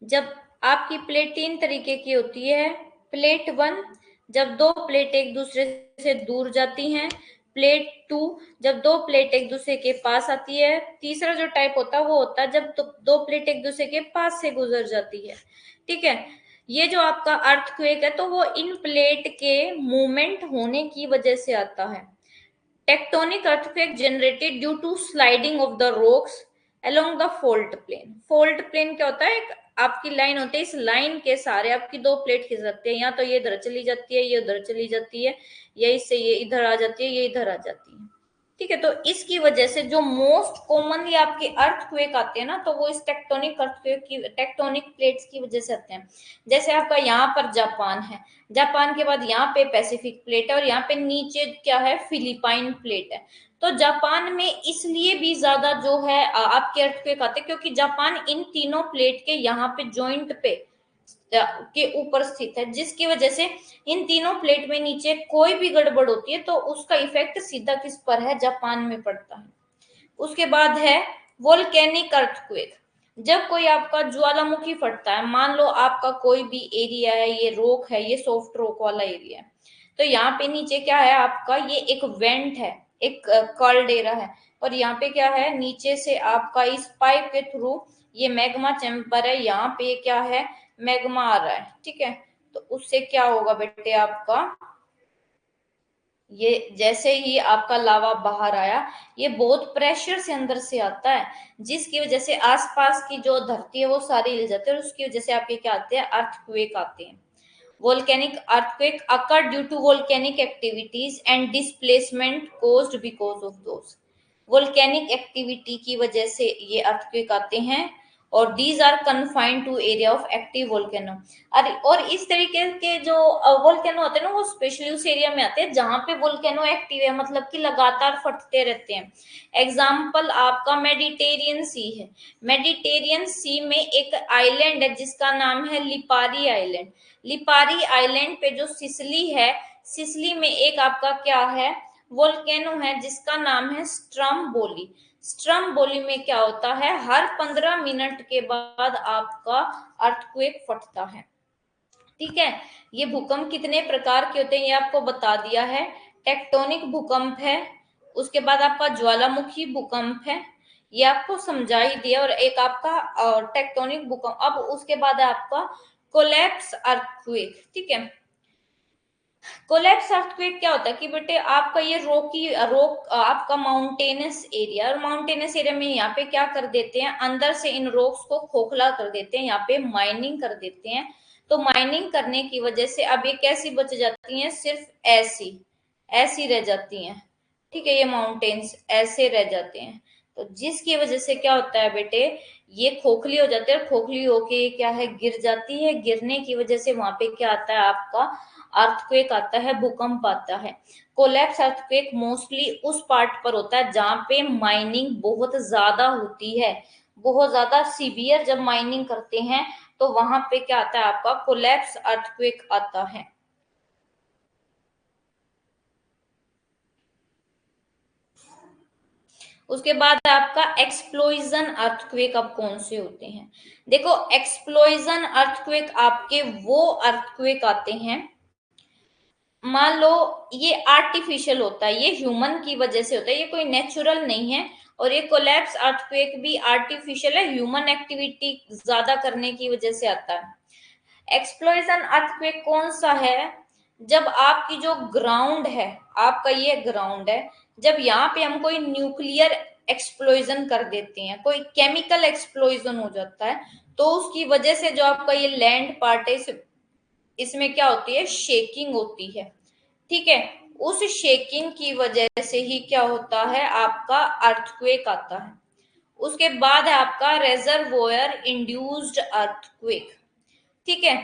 जब आपकी प्लेट तीन तरीके की होती है। प्लेट वन, जब दो प्लेट एक दूसरे से दूर जाती हैं। प्लेट टू, जब दो प्लेट एक दूसरे के पास आती है। तीसरा जो टाइप होता है वो होता है जब दो प्लेट एक दूसरे के पास से गुजर जाती है। ठीक है। ये जो आपका अर्थक्वेक है तो वो इन प्लेट के मूवमेंट होने की वजह से आता है। Tectonic earthquake generated due to sliding of the rocks along the fault plane. Fault plane क्या होता है, एक आपकी लाइन होती है, इस लाइन के सारे आपकी दो प्लेट खिसकते हैं, या तो ये इधर चली जाती है, ये उधर चली जाती है, या इससे ये इधर आ जाती है, ये इधर आ जाती है। ठीक है। तो इसकी वजह से जो मोस्ट कॉमनली आपके अर्थक्वेक आते हैं ना, तो वो इस टेक्टोनिक अर्थक्वेक की, टेक्टोनिक प्लेट्स की वजह से आते हैं। जैसे आपका यहाँ पर जापान है, जापान के बाद यहाँ पे पैसिफिक प्लेट है, और यहाँ पे नीचे क्या है, फिलिपाइन प्लेट है। तो जापान में इसलिए भी ज्यादा जो है आपके अर्थक्वेक आते हैं, क्योंकि जापान इन तीनों प्लेट के यहाँ पे जॉइंट पे के ऊपर स्थित है, जिसकी वजह से इन तीनों प्लेट में नीचे कोई भी गड़बड़ होती है तो उसका इफेक्ट सीधा किस पर है, जापान में पड़ता है। उसके बाद है वोल्केनिक अर्थक्वेक। जब कोई आपका ज्वालामुखी फटता है, मान लो आपका कोई भी एरिया है, ये रॉक है, ये सॉफ्ट रॉक वाला एरिया है, तो यहाँ पे नीचे क्या है आपका, ये एक वेंट है, एक कॉल्डेरा है, और यहाँ पे क्या है, नीचे से आपका इस पाइप के थ्रू ये मैग्मा चैम्बर है, यहाँ पे क्या है, मैग्मा आ रहा है, ठीक है। तो उससे क्या होगा बेटे, आपका ये जैसे ही आपका लावा बाहर आया, ये बहुत प्रेशर से अंदर से आता है, जिसकी वजह से आसपास की जो धरती है वो सारी हिल जाती है, और उसकी वजह से आपके क्या आते हैं, अर्थक्वेक आते हैं। Volcanic earthquake occur due to volcanic activities and displacement caused because of those. Volcanic activity की वजह से ये earthquake आते हैं, और these are confined to area of active volcano। और इस तरीके के जो वोल्केनो होते हैं ना, वो स्पेशली उस एरिया में आते हैं जहां पे वोल्केनो एक्टिव है, मतलब कि लगातार फटते रहते हैं। एग्जाम्पल आपका मेडिटेरियन सी है। मेडिटेरियन सी में एक आइलैंड है जिसका नाम है लिपारी आइलैंड। लिपारी आइलैंड पे जो सिसिली है, सिसिली में एक आपका क्या है, वोल्केनो है जिसका नाम है स्ट्रम्बोली। स्ट्रम्बोली में क्या होता है, हर 15 मिनट के बाद आपका अर्थक्वेक फटता है, ठीक है। ये भूकंप कितने प्रकार के होते हैं ये आपको बता दिया है। टेक्टोनिक भूकंप है, उसके बाद आपका ज्वालामुखी भूकंप है, ये आपको समझा ही दिया, और एक आपका टेक्टोनिक भूकंप। अब उसके बाद है आपका कोलैप्स अर्थक्वेक, ठीक है। कोलैप्स अर्थक्वेक क्या होता है कि बेटे आपका ये रोक आपका माउंटेनस एरिया, और माउंटेनस एरिया में यहाँ पे क्या कर देते हैं, अंदर से इन रॉक्स को खोखला कर देते हैं, यहाँ पे माइनिंग कर देते हैं। तो माइनिंग करने की वजह से अब ये कैसी बच जाती हैं, सिर्फ ऐसी ऐसी रह जाती हैं, ठीक है। ये माउंटेन्स ऐसे रह जाते हैं, तो जिसकी वजह से क्या होता है बेटे, ये खोखली हो जाती है, और खोखली होके क्या है, गिर जाती है। गिरने की वजह से वहां पे क्या आता है, आपका अर्थक्वेक आता है, भूकंप आता है। कोलैप्स अर्थक्वेक मोस्टली उस पार्ट पर होता है जहां पे माइनिंग बहुत ज्यादा होती है, बहुत ज्यादा सीवियर जब माइनिंग करते हैं तो वहां पे क्या आता है, आपका कोलैप्स अर्थक्वेक आता है। उसके बाद आपका एक्सप्लोजन अर्थक्वेक अब कौन से होते हैं, देखो एक्सप्लोजन अर्थक्वेक आपके वो अर्थक्वेक आते हैं, मान लो ये आर्टिफिशियल होता है, ये ह्यूमन की वजह से होता है, ये कोई नेचुरल नहीं है। और ये कोलैप्स अर्थक्वेक भी आर्टिफिशियल है, ह्यूमन एक्टिविटी ज्यादा करने की वजह से आता है। एक्सप्लोजन अर्थक्वेक कौन सा है, जब आपकी जो ग्राउंड है, आपका ये ग्राउंड है, जब यहाँ पे हम कोई न्यूक्लियर एक्सप्लोजन कर देते हैं, कोई केमिकल एक्सप्लोजन हो जाता है, तो उसकी वजह से जो आपका ये लैंड पार्ट है, इसमें क्या होती है, शेकिंग होती है, ठीक है। उस शेकिंग की वजह से ही क्या होता है, आपका अर्थक्वेक आता है। उसके बाद है आपका रेजर्वोयर इंड्यूस्ड अर्थक्वेक, ठीक है।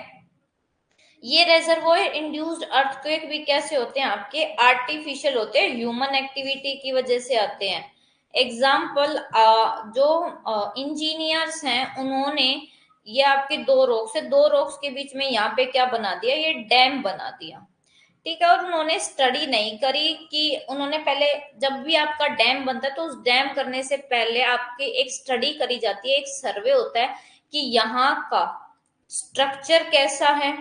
ये रेजर्वोयर इंड्यूस्ड अर्थक्वेक भी कैसे होते हैं, आपके आर्टिफिशियल होते हैं, ह्यूमन एक्टिविटी की वजह से आते हैं। एग्जाम्पल जो इंजीनियर्स हैं, उन्होंने ये आपके दो रॉक्स के बीच में यहाँ पे क्या बना दिया, ये डैम बना दिया, ठीक है। और उन्होंने स्टडी नहीं करी कि उन्होंने पहले, जब भी आपका डैम बनता है तो उस डैम करने से पहले आपके एक स्टडी करी जाती है, एक सर्वे होता है कि यहाँ का स्ट्रक्चर कैसा है,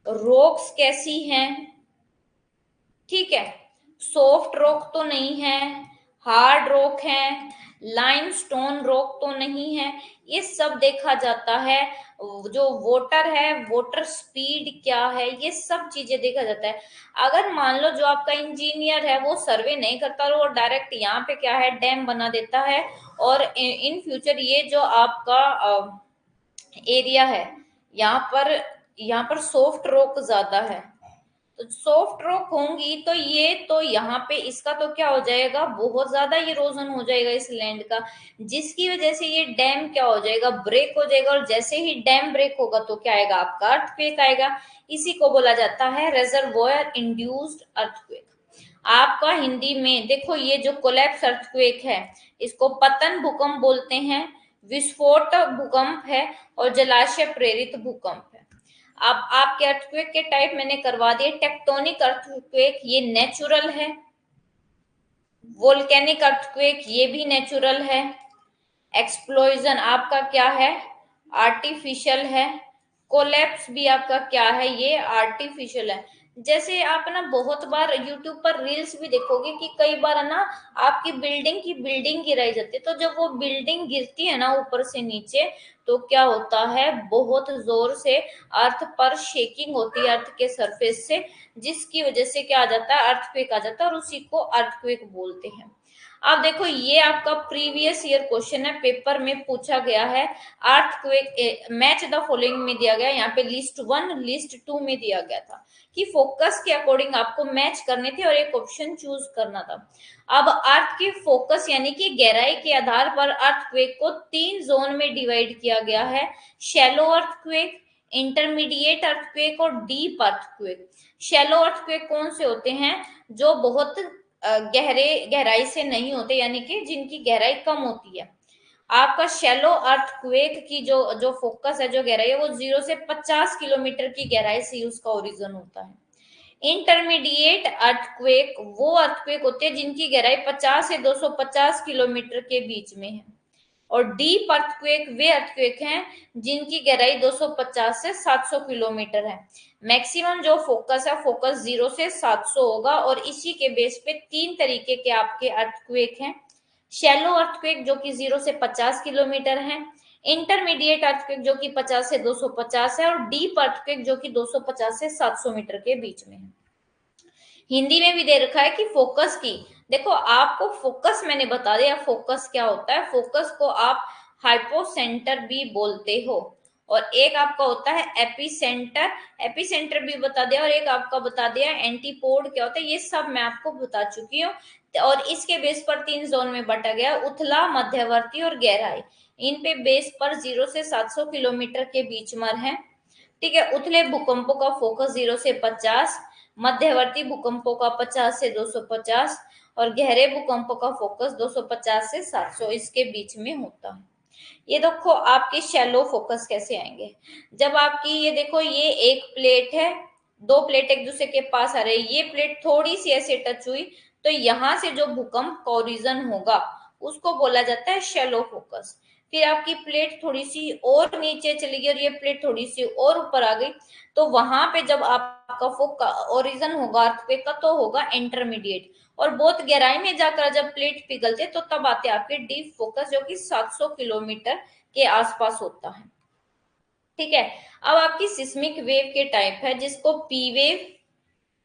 रॉक्स कैसी हैं, ठीक है, सॉफ्ट रॉक तो नहीं है, हार्ड रॉक है, लाइमस्टोन रॉक तो नहीं है, ये सब देखा जाता है। जो वाटर है, वाटर स्पीड क्या है, ये सब चीजें देखा जाता है। अगर मान लो जो आपका इंजीनियर है वो सर्वे नहीं करता और वो डायरेक्ट यहाँ पे क्या है, डैम बना देता है, और इन फ्यूचर ये जो आपका एरिया है, यहाँ पर सॉफ्ट रॉक ज्यादा है, तो सॉफ्ट रॉक होंगी तो ये तो यहाँ पे इसका तो क्या हो जाएगा, बहुत ज्यादा इरोजन हो जाएगा इस लैंड का, जिसकी वजह से ये डैम क्या हो जाएगा, ब्रेक हो जाएगा। और जैसे ही डैम ब्रेक होगा तो क्या आएगा, आपका अर्थक्वेक आएगा। इसी को बोला जाता है रेजर्वोयर इंड्यूस्ड अर्थक्वेक। आपका हिंदी में देखो, ये जो कोलैप्स अर्थक्वेक है इसको पतन भूकंप बोलते हैं, विस्फोट भूकंप है और जलाशय प्रेरित भूकंप है। अब आपके अर्थक्वेक के टाइप मैंने करवा दिए। टेक्टोनिक अर्थक्वेक ये नेचुरल है, वोल्केनिक अर्थक्वेक ये भी नेचुरल है, एक्सप्लोजन आपका क्या है, आर्टिफिशियल है, कोलैप्स भी आपका क्या है, ये आर्टिफिशियल है। जैसे आप ना बहुत बार यूट्यूब पर रील्स भी देखोगे कि कई बार ना आपकी बिल्डिंग की बिल्डिंग गिराई जाती है, तो जब वो बिल्डिंग गिरती है ना ऊपर से नीचे, तो क्या होता है, बहुत जोर से अर्थ पर शेकिंग होती है, अर्थ के सरफेस से, जिसकी वजह से क्या आ जाता है, अर्थक्वेक आ जाता है, और उसी को अर्थक्वेक बोलते हैं। अब देखो ये आपका प्रीवियस ईयर क्वेश्चन है, पेपर में पूछा गया है। अर्थक्वेक मैच द फॉलोइंग में दिया गया, यहाँ पे लिस्ट 1 लिस्ट 2 में दिया गया था कि फोकस के अकॉर्डिंग आपको मैच करने थे और एक ऑप्शन चूज करना था। अब अर्थ के फोकस यानी कि गहराई के आधार पर अर्थक्वेक को 3 जोन में डिवाइड किया गया है, शैलो अर्थक्वेक, इंटरमीडिएट अर्थक्वेक और डीप अर्थक्वेक। शैलो अर्थक्वेक कौन से होते हैं, जो बहुत गहराई से नहीं होते, यानी कि जिनकी गहराई कम होती है। आपका शैलो अर्थक्वेक की जो जो फोकस है, जो गहराई है, वो 0 से 50 किलोमीटर की गहराई से उसका ओरिजिन होता है। इंटरमीडिएट अर्थक्वेक वो अर्थक्वेक होते हैं जिनकी गहराई 50 से 250 किलोमीटर के बीच में है। और डीप अर्थक्वेक वे अर्थक्वेक हैं जिनकी गहराई 250 से 700 किलोमीटर है। मैक्सिमम जो फोकस है, फोकस 0 से 700 होगा, और इसी के बेस पे 3 तरीके के आपके अर्थक्वेक हैं। शैलो अर्थक्वेक जो कि 0 से 50 किलोमीटर है, इंटरमीडिएट अर्थक्वेक जो कि 50 से 250 है, और डीप अर्थक्वेक जो कि 250 से 700 मीटर के बीच में है। हिंदी में भी दे रखा है कि फोकस की, देखो आपको फोकस मैंने बता दिया, फोकस क्या होता है। फोकस को आप हाइपोसेंटर भी बोलते हो, और एक आपका होता है एपिसेंटर, एपिसेंटर भी बता दिया, और एक आपका बता दिया एंटीपोड क्या होता है, ये सब मैं आपको बता चुकी हूँ। और इसके बेस पर 3 जोन में बांटा गया, उथला, मध्यवर्ती और गहराई। इन पे बेस पर 0 से 700 किलोमीटर के बीच में है। ठीक है, उथले भूकंपों का फोकस 0 से 50, मध्यवर्ती भूकंपों का 50 से 250, और गहरे भूकंपों का फोकस 250 से 700 इसके बीच में होता है। ये देखो आपके शैलो फोकस कैसे आएंगे, जब आपकी ये देखो ये एक प्लेट है, 2 प्लेट एक दूसरे के पास आ रहे हैं, ये प्लेट थोड़ी सी ऐसे टच हुई, तो यहां से जो भूकंप का ओरिजिन होगा उसको बोला जाता है शैलो फोकस। फिर आपकी प्लेट थोड़ी सी और नीचे चली गई और ये प्लेट थोड़ी सी और ऊपर आ गई, तो वहां पे जब आपका फोकस ओरिजिन होगा अर्थक्वेक का, तो होगा इंटरमीडिएट। और बहुत गहराई में जाकर जब प्लेट पिघलते तो तब आते आपके डीप फोकस जो कि 700 किलोमीटर के आसपास होता है। ठीक है, अब आपकी सिस्मिक वेव के टाइप है, जिसको पी वेव,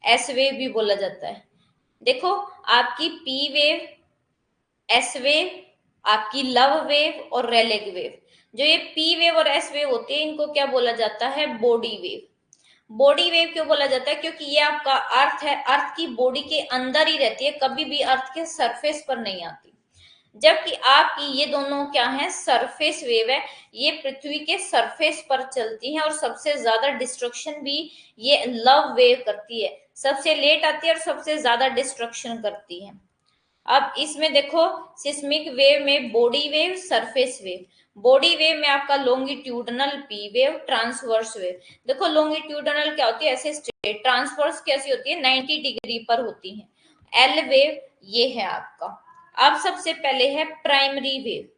एस वेव भी बोला जाता है। देखो आपकी पी वेव, एस वेव, आपकी लव वेव और रेलेग वेव। जो ये पी वेव और एस वेव होती है, इनको क्या बोला जाता है, बॉडी वेव। बॉडी वेव क्यों बोला जाता है, क्योंकि ये आपका अर्थ है, अर्थ की बॉडी के अंदर ही रहती है, कभी भी अर्थ के सरफेस पर नहीं आती। जबकि आपकी ये दोनों क्या है, सरफेस वेव है, ये पृथ्वी के सरफेस पर चलती है, और सबसे ज्यादा डिस्ट्रक्शन भी ये लव वेव करती है, सबसे लेट आती है और सबसे ज्यादा डिस्ट्रक्शन करती है। अब इसमें देखो सिस्मिक वेव में body wave, surface wave. Body wave में आपका longitudinal P wave, transverse wave. देखो लॉन्गिट्यूडनल क्या होती है, ऐसे स्ट्रेट, ट्रांसवर्स कैसी होती है, 90 डिग्री पर होती है। एल वेव ये है आपका। अब सबसे पहले है प्राइमरी वेव।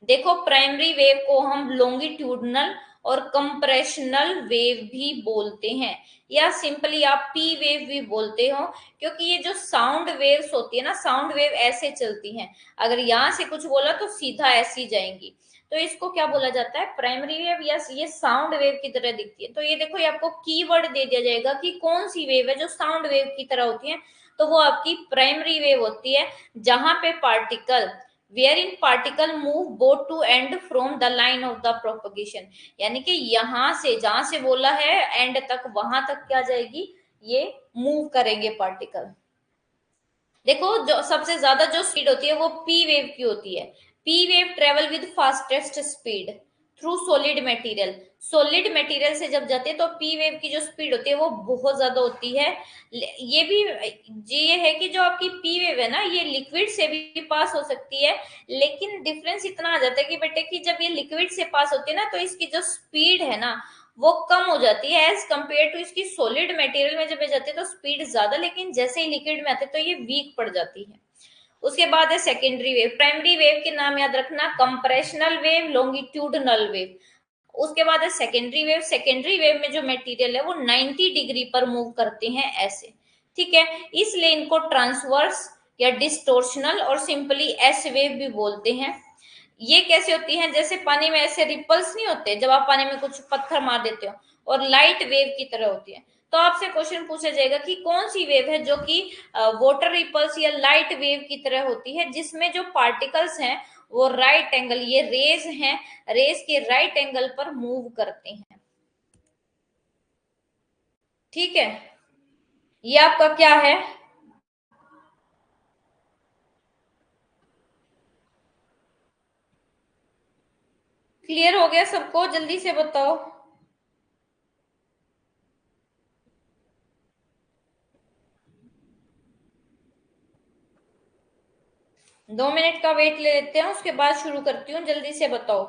देखो प्राइमरी वेव को हम लॉन्गिट्यूडनल और कंप्रेशनल वेव भी बोलते हैं, या सिंपली आप पी वेव भी बोलते हो, क्योंकि ये जो साउंड वेव्स होती है ना, साउंड वेव ऐसे चलती हैं, अगर यहाँ से कुछ बोला तो सीधा ऐसी जाएंगी, तो इसको क्या बोला जाता है, प्राइमरी वेव, या ये साउंड वेव की तरह दिखती है। तो ये देखो ये आपको कीवर्ड दे दिया जाएगा कि कौन सी वेव है जो साउंड वेव की तरह होती है, तो वो आपकी प्राइमरी वेव होती है, जहां पे particle, wherein particle move both to and from the line of the propagation, यानी कि यहां से, जहां से बोला है एंड तक, वहां तक क्या जाएगी, ये मूव करेंगे पार्टिकल। देखो जो सबसे ज्यादा जो स्पीड होती है वो पी वेव की होती है। P wave travel with fastest speed through solid material. Solid material से जब जाती है तो पी वेव की जो स्पीड होती है वो बहुत ज्यादा होती है। ये भी ये है कि जो आपकी पी वेव है ना, ये लिक्विड से भी पास हो सकती है, लेकिन डिफरेंस इतना आ जाता है कि बेटे कि जब ये लिक्विड से पास होती है ना, तो इसकी जो स्पीड है ना वो कम हो जाती है एज कंपेयर टू इसकी सॉलिड मटेरियल में जब ये जाती है तो स्पीड ज्यादा, लेकिन जैसे ही लिक्विड में आते हैं तो ये वीक पड़ जाती है। उसके बाद है सेकेंडरी वेव। प्राइमरी वेव के नाम याद रखना, कंप्रेशनल वेव, लॉन्गिट्यूडनल वेव। उसके बाद है सेकेंडरी वेव। सेकेंडरी वेव में जो मटेरियल है वो 90 डिग्री पर मूव करते हैं ऐसे, ठीक है, इसलिए इनको ट्रांसवर्स या डिस्टोर्शनल और सिंपली एस वेव भी बोलते हैं। ये कैसे होती हैं, जैसे पानी में ऐसे रिपल्स नहीं होते जब आप पानी में कुछ पत्थर मार देते हो, और लाइट वेव की तरह होती है। तो आपसे क्वेश्चन पूछा जाएगा कि कौन सी वेव है जो कि वाटर रिपल्स या लाइट वेव की तरह होती है, जिसमें जो पार्टिकल्स हैं वो राइट एंगल, ये रेज हैं, रेज के राइट एंगल पर मूव करते हैं। ठीक है, ये आपका क्या है? क्लियर हो गया सबको? जल्दी से बताओ। 2 मिनट का वेट ले लेते हैं, उसके बाद शुरू करती हूँ, जल्दी से बताओ।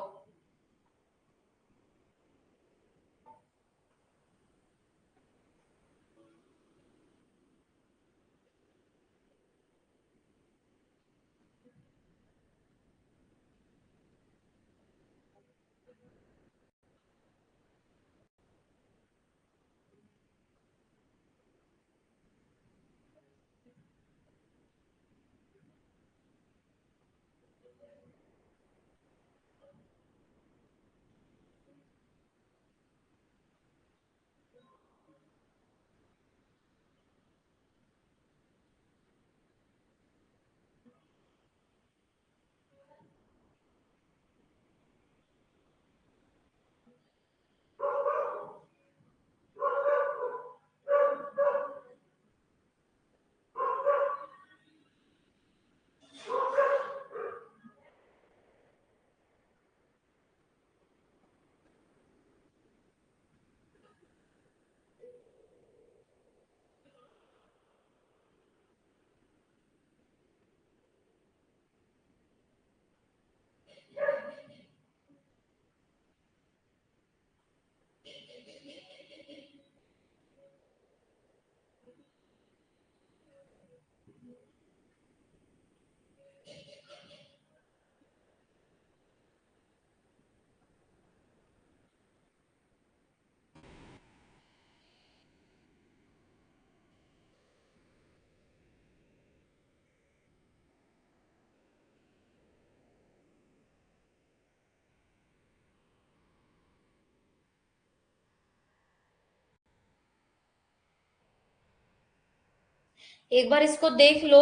एक बार इसको देख लो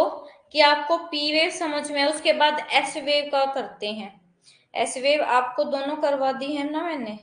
कि आपको पी वेव समझ में है, उसके बाद एस वेव का करते हैं। एस वेव आपको दोनों करवा दी है ना मैंने।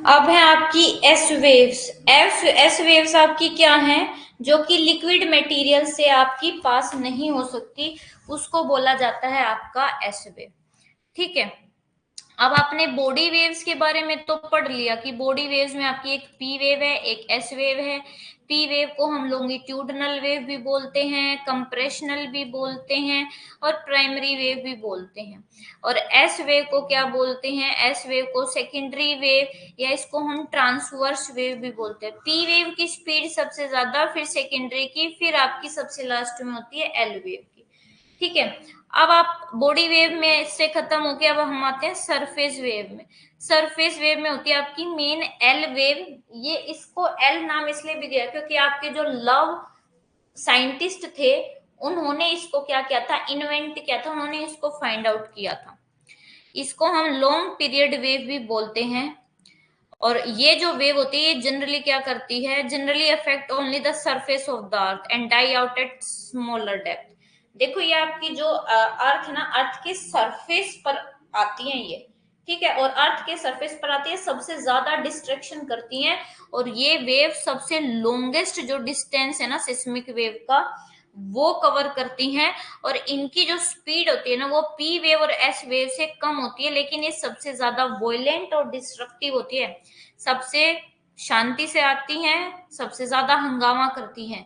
अब है आपकी एस वेव्स। एस वेव्स आपकी क्या हैं, जो कि लिक्विड मटेरियल से आपकी पास नहीं हो सकती, उसको बोला जाता है आपका एस वेव। ठीक है, अब आपने बॉडी वेव्स के बारे में तो पढ़ लिया कि बॉडी वेव्स में आपकी एक पी वेव है, एक एस वेव है। पी वेव को हम लॉन्गिट्यूडनल वेव भी बोलते हैं, कंप्रेशनल भी बोलते हैं और प्राइमरी वेव भी बोलते हैं। और एस वेव को क्या बोलते हैं? एस वेव को सेकेंडरी वेव या इसको हम ट्रांसवर्स वेव भी बोलते हैं। पी वेव की स्पीड सबसे ज्यादा, फिर सेकेंडरी की, फिर आपकी सबसे लास्ट में होती है एल वेव की। ठीक है, अब आप बॉडी वेव में से खत्म होके अब हम आते हैं सरफेस वेव में। सरफेस वेव में होती है आपकी मेन एल वेव। ये इसको एल नाम इसलिए भी दिया क्योंकि आपके जो लव साइंटिस्ट थे उन्होंने इसको क्या किया था? इन्वेंट किया था, उन्होंने इसको फाइंड आउट किया था। इसको हम लॉन्ग पीरियड वेव भी बोलते हैं। और ये जो वेव होती है ये जनरली क्या करती है? Generally affect only the surface of the earth and die out at smaller depth. देखो ये आपकी जो अर्थ है ना, अर्थ के सरफेस पर आती है ये, ठीक है, और अर्थ के सरफेस पर आती है, सबसे ज्यादा डिस्ट्रक्शन करती हैं। और ये वेव सबसे लॉन्गेस्ट जो डिस्टेंस है ना सिस्मिक वेव का, वो कवर करती हैं। और इनकी जो स्पीड होती है ना वो पी वेव और एस वेव से कम होती है, लेकिन ये सबसे ज्यादा वॉयलेंट और डिस्ट्रक्टिव होती है। सबसे शांति से आती हैं, सबसे ज्यादा हंगामा करती हैं।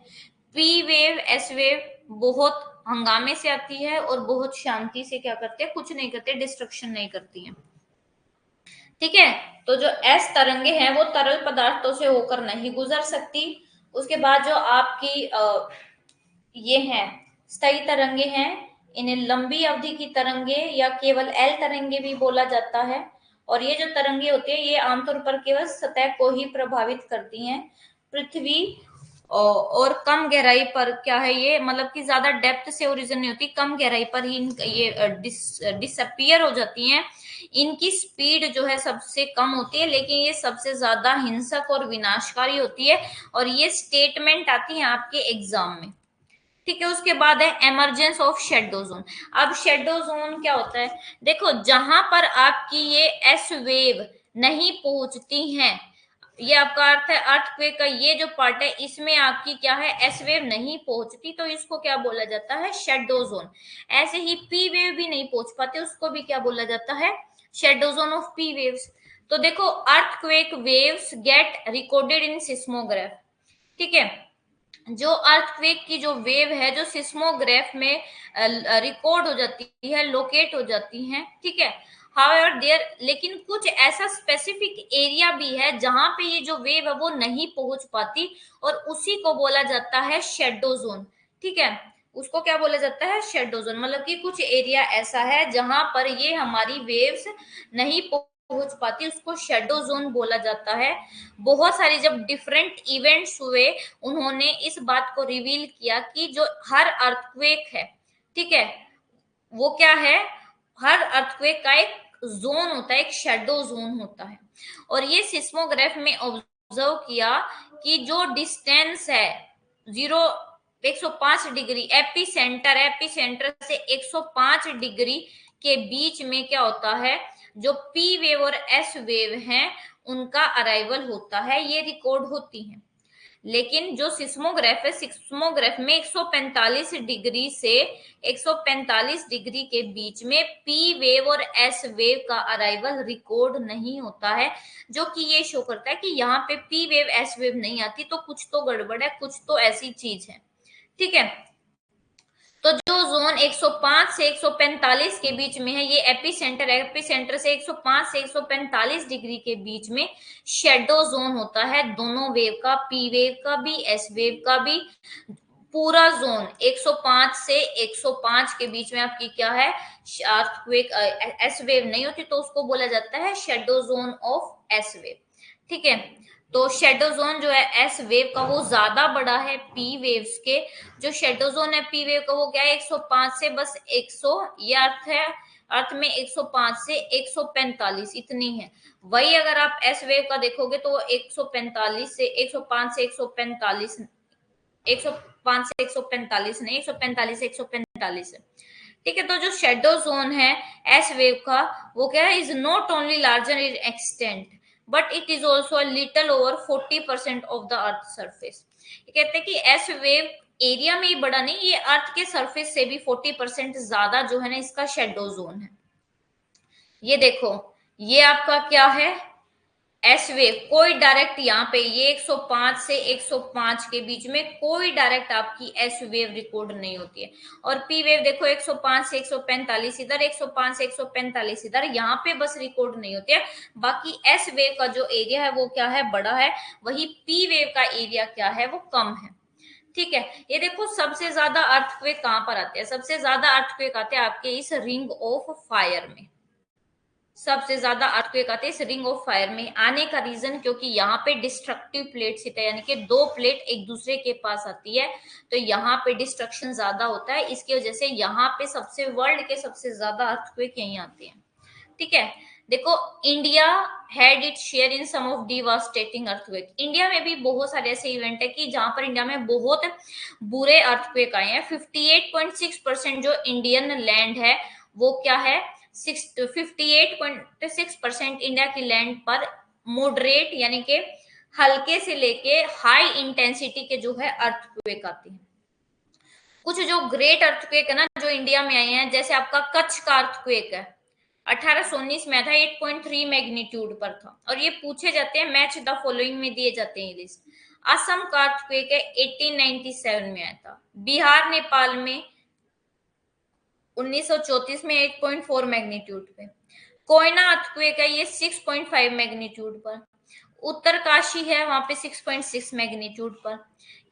पी वेव एस वेव बहुत हंगामे से आती है और बहुत शांति से क्या करते हैं? कुछ नहीं करते, डिस्ट्रक्शन नहीं करती हैं। ठीक है, तो जो एस तरंगे हैं वो तरल पदार्थों से होकर नहीं गुजर सकती। उसके बाद जो आपकी ये हैं स्थायी तरंगे हैं, इन्हें लंबी अवधि की तरंगे या केवल एल तरंगे भी बोला जाता है। और ये जो तरंगे होती है ये आमतौर पर केवल सतह को ही प्रभावित करती हैं। पृथ्वी और कम गहराई पर क्या है, ये मतलब कि ज्यादा डेप्थ से ओरिजिन नहीं होती, कम गहराई पर ही ये डिसअपियर हो जाती हैं। इनकी स्पीड जो है सबसे कम होती है, लेकिन ये सबसे ज्यादा हिंसक और विनाशकारी होती है। और ये स्टेटमेंट आती है आपके एग्जाम में। ठीक है, उसके बाद है एमरजेंस ऑफ शेडो जोन। अब शेडो जोन क्या होता है? देखो जहां पर आपकी ये एस वेव नहीं पहुंचती हैं, ये आपका अर्थ है अर्थक्वेक का ये जो पार्ट है इसमें आपकी क्या है? एस वेव नहीं पहुंचती, तो इसको क्या बोला जाता है? Shadow zone. ऐसे ही पी वेव भी नहीं पहुंच पाते, उसको भी क्या बोला जाता है? Shadow zone of P waves. तो देखो earthquake waves get recorded in seismograph. ठीक है, जो अर्थक्वेक की जो वेव है जो सिस्मोग्राफ में रिकॉर्ड हो जाती है, लोकेट हो जाती है, ठीक है। हाउएवर देयर, लेकिन कुछ ऐसा स्पेसिफिक एरिया भी है जहां पे ये जो वेव है वो नहीं पहुंच पाती, और उसी को बोला जाता है शेडो जोन। ठीक है, उसको क्या बोला जाता है? Shadow zone. मतलब कि कुछ एरिया ऐसा है जहां पर ये हमारी वेव्स नहीं पहुंच पाती, उसको शेडो जोन बोला जाता है। बहुत सारी जब डिफरेंट इवेंट्स हुए, उन्होंने इस बात को रिवील किया कि जो हर अर्थक्वेक है, ठीक है, वो क्या है? हर अर्थक्वेक का एक जोन होता है, एक शेडो जोन होता है। और ये सिस्मोग्राफ में ऑब्जर्व किया कि जो डिस्टेंस है 105 डिग्री एपी सेंटर से 105 डिग्री के बीच में क्या होता है? जो पी वेव और एस वेव हैं उनका अराइवल होता है, ये रिकॉर्ड होती है। लेकिन जो सिस्मोग्राफ है, सिस्मोग्राफ में 145 डिग्री से 145 डिग्री के बीच में पी वेव और एस वेव का अराइवल रिकॉर्ड नहीं होता है, जो कि ये शो करता है कि यहाँ पे पी वेव एस वेव नहीं आती, तो कुछ तो गड़बड़ है, कुछ तो ऐसी चीज है। ठीक है, तो जो जोन 105 से 145 के बीच में है, ये एपी सेंटर से 105 से 145 डिग्री के बीच में शेडो जोन होता है, दोनों वेव का, पी वेव का भी एस वेव का भी। पूरा जोन 105 से 105 के बीच में आपकी क्या है? अर्थक्वेक एस वेव नहीं होती, तो उसको बोला जाता है shadow zone of S wave. ठीक है, तो शेडो जोन जो है एस वेव का वो ज्यादा बड़ा है पी वेव्स के। जो शेडो जोन है पी वेव का वो क्या है? 105 से बस 100, ये अर्थ है, अर्थ में 105 से 145 इतनी है। वही अगर आप एस वेव का देखोगे तो वो 145 से 105 से 145, 105 से 145 नहीं, 145 से 145 है। ठीक है, तो जो शेडो जोन है एस वेव का वो क्या है? Is not only larger in extent but it is also little over 40% of the earth surface. कहते हैं कि एस वेव एरिया में ही बड़ा नहीं, ये अर्थ के सरफेस से भी 40% ज्यादा जो है ना इसका शेडो जोन है। ये देखो, ये आपका क्या है, एस वेव। कोई डायरेक्ट यहाँ पे ये 105 से 105 के बीच में कोई डायरेक्ट आपकी एस वेव रिकॉर्ड नहीं होती है। और पी वेव देखो 105 से 145 इधर, 105 से 145 इधर, यहाँ पे बस रिकॉर्ड नहीं होती है। बाकी एस वेव का जो एरिया है वो क्या है, बड़ा है। वही पी वेव का एरिया क्या है, वो कम है। ठीक है, ये देखो सबसे ज्यादा अर्थक्वेक कहां पर आते हैं, सबसे ज्यादा अर्थक्वेक आते हैं आपके इस रिंग ऑफ फायर में। सबसे ज्यादा अर्थक्वेक आते हैं इस रिंग ऑफ फायर में। आने का रीजन क्योंकि यहाँ पे डिस्ट्रक्टिव प्लेट्स होता है, यानी कि दो प्लेट एक दूसरे के पास आती है, तो यहाँ पे डिस्ट्रक्शन ज्यादा होता है। इसकी वजह से यहाँ पे सबसे वर्ल्ड के सबसे ज्यादा अर्थक्वेक यहीं आते हैं। ठीक है, देखो India had it share in some of devastating earthquake. India में भी बहुत सारे ऐसे इवेंट है कि जहां पर इंडिया में बहुत बुरे अर्थक्वेक आए हैं। 58.6% जो इंडियन लैंड है वो क्या है, 58.6% इंडिया की लैंड पर मॉडरेट यानी कि हल्के से लेके हाई इंटेंसिटी के जो है अर्थक्वेक आते हैं। कुछ जो ग्रेट अर्थक्वेक है ना जो इंडिया में आए हैं, जैसे आपका कच्छ का अर्थक्वेक है 1819 में था, 8.3 मैग्नीट्यूड पर था। और ये पूछे जाते हैं, मैच द फॉलोइंग में दिए जाते हैं लिस्ट। असम का अर्थक्वेक है 1897 में आया था। बिहार नेपाल में 1934 में 8.4 मैग्नीट्यूड पे। कोयना अर्थक्वेक है ये 6.5 मैग्नीट्यूड पर। उत्तरकाशी है वहां पे 6.6 मैग्नीट्यूड पर।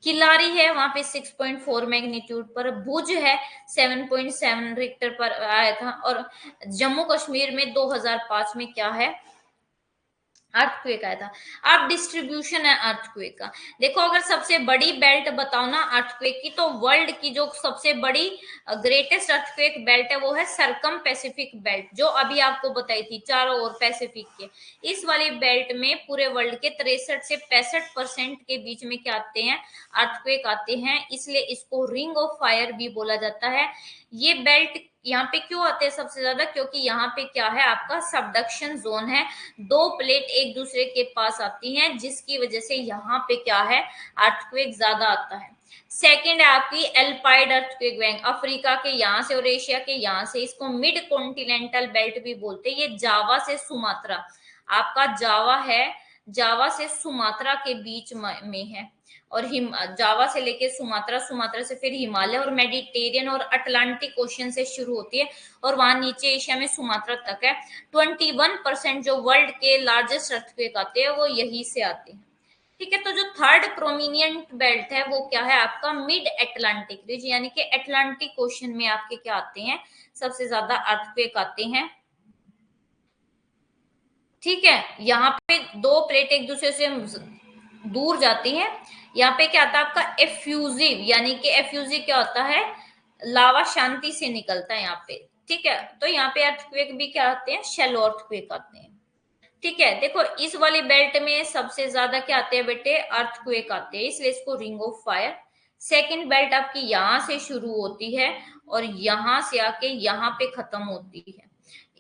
किलारी है वहां पे 6.4 मैग्नीट्यूड पर। भुज है 7.7 रिक्टर पर आया था। और जम्मू कश्मीर में 2005 में क्या है, अर्थक्वेक आया था। अब डिस्ट्रीब्यूशन है अर्थक्वेक का। देखो अगर सबसे बड़ी बेल्ट बताओ ना अर्थक्वेक की, तो वर्ल्ड की जो सबसे बड़ी ग्रेटेस्ट अर्थक्वेक बेल्ट है वो है सरकम पैसिफिक बेल्ट, जो अभी आपको बताई थी चारों ओर पैसिफिक के। इस वाली बेल्ट में पूरे वर्ल्ड के 63 से 65% के बीच में क्या आते हैं, अर्थक्वेक आते हैं। इसलिए इसको रिंग ऑफ फायर भी बोला जाता है। ये बेल्ट यहाँ पे क्यों आते हैं सबसे ज्यादा, क्योंकि यहाँ पे क्या है आपका सबडक्शन जोन है, दो प्लेट एक दूसरे के पास आती हैं, जिसकी वजह से यहाँ पे क्या है अर्थक्वेक ज्यादा आता है। सेकंड है आपकी एल्पाइड अर्थक्वेक बैंक, अफ्रीका के यहाँ से और एशिया के यहाँ से। इसको मिड कॉन्टिनेंटल बेल्ट भी बोलते हैं। ये जावा से सुमात्रा, आपका जावा है, जावा से सुमात्रा के बीच में है। और जावा से लेके सुमात्रा, सुमात्रा से फिर हिमालय और मेडिटेरियन और अटलांटिक ओशियन से शुरू होती है, और वहां नीचे एशिया में सुमात्रा तक है। 21% जो वर्ल्ड के लार्जेस्ट अर्थक्वेक आते हैं वो यही से आते हैं। ठीक है, तो जो थर्ड प्रोमिनियंट बेल्ट है वो क्या है आपका मिड एटलांटिक रीजन, यानी कि अटलांटिक ओशन में आपके क्या आते हैं, सबसे ज्यादा अर्थक्वेक आते हैं। ठीक है, यहाँ पे दो प्लेट एक दूसरे से दूर जाती हैं। यहाँ पे क्या आता है आपका एफ्यूजिव, यानी कि एफ्यूजिव क्या होता है, लावा शांति से निकलता है यहाँ पे। ठीक है, तो यहाँ पे अर्थक्वेक भी क्या आते हैं, शैलो अर्थक्वेक आते हैं। ठीक है, देखो इस वाली बेल्ट में सबसे ज्यादा क्या आते हैं बेटे, अर्थक्वेक आते हैं, इसलिए इसको ring of fire. Second belt आपकी यहां से शुरू होती है और यहां से आके यहाँ पे खत्म होती है,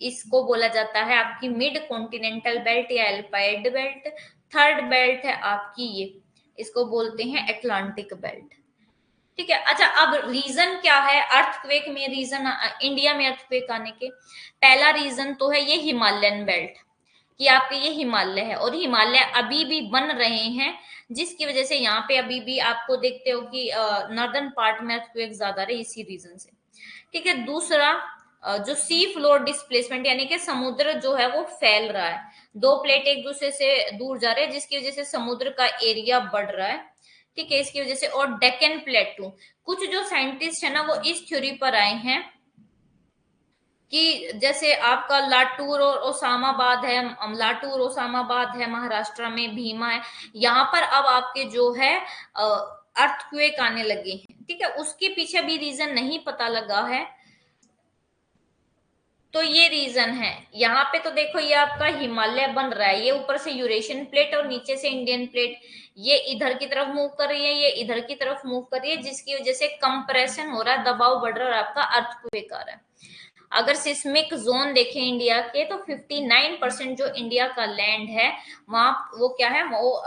इसको बोला जाता है आपकी मिड कॉन्टिनेंटल बेल्ट या एल्पाइड बेल्ट। थर्ड बेल्ट है आपकी ये, इसको बोलते हैं एटलांटिक बेल्ट। ठीक है, अच्छा अब रीजन क्या है अर्थक्वेक में, रीजन इंडिया में अर्थक्वेक आने के, पहला रीजन तो है ये हिमालयन बेल्ट, कि आपके ये हिमालय है और हिमालय अभी भी बन रहे हैं, जिसकी वजह से यहाँ पे अभी भी आपको देखते हो कि नॉर्दर्न पार्ट में अर्थक्वेक ज्यादा रहे, इसी रीजन से। ठीक है, दूसरा जो सी फ्लोर डिस्प्लेसमेंट, यानी कि समुद्र जो है वो फैल रहा है, दो प्लेट एक दूसरे से दूर जा रहे हैं, जिसकी वजह से समुद्र का एरिया बढ़ रहा है। ठीक है, इसकी वजह से। और डेक्कन प्लेटू, कुछ जो साइंटिस्ट है ना वो इस थ्योरी पर आए हैं कि जैसे आपका लाटूर और ओसामाबाद है, लाटूर ओसामाबाद है महाराष्ट्र में, भीमा है, यहाँ पर अब आपके जो है अर्थक्वेक आने लगे हैं। ठीक है, उसके पीछे भी रीजन नहीं पता लगा है, तो ये रीजन है। यहाँ पे तो देखो ये आपका हिमालय बन रहा है, ये ऊपर से यूरेशियन प्लेट और नीचे से इंडियन प्लेट, ये इधर की तरफ मूव कर रही है, ये इधर की तरफ मूव कर रही है, जिसकी वजह से कंप्रेशन हो रहा है, दबाव बढ़ रहा है और आपका अर्थक्वेक आ रहा है। अगर सिस्मिक जोन देखें इंडिया के तो 59% जो इंडिया का लैंड है वहां वो क्या है, वो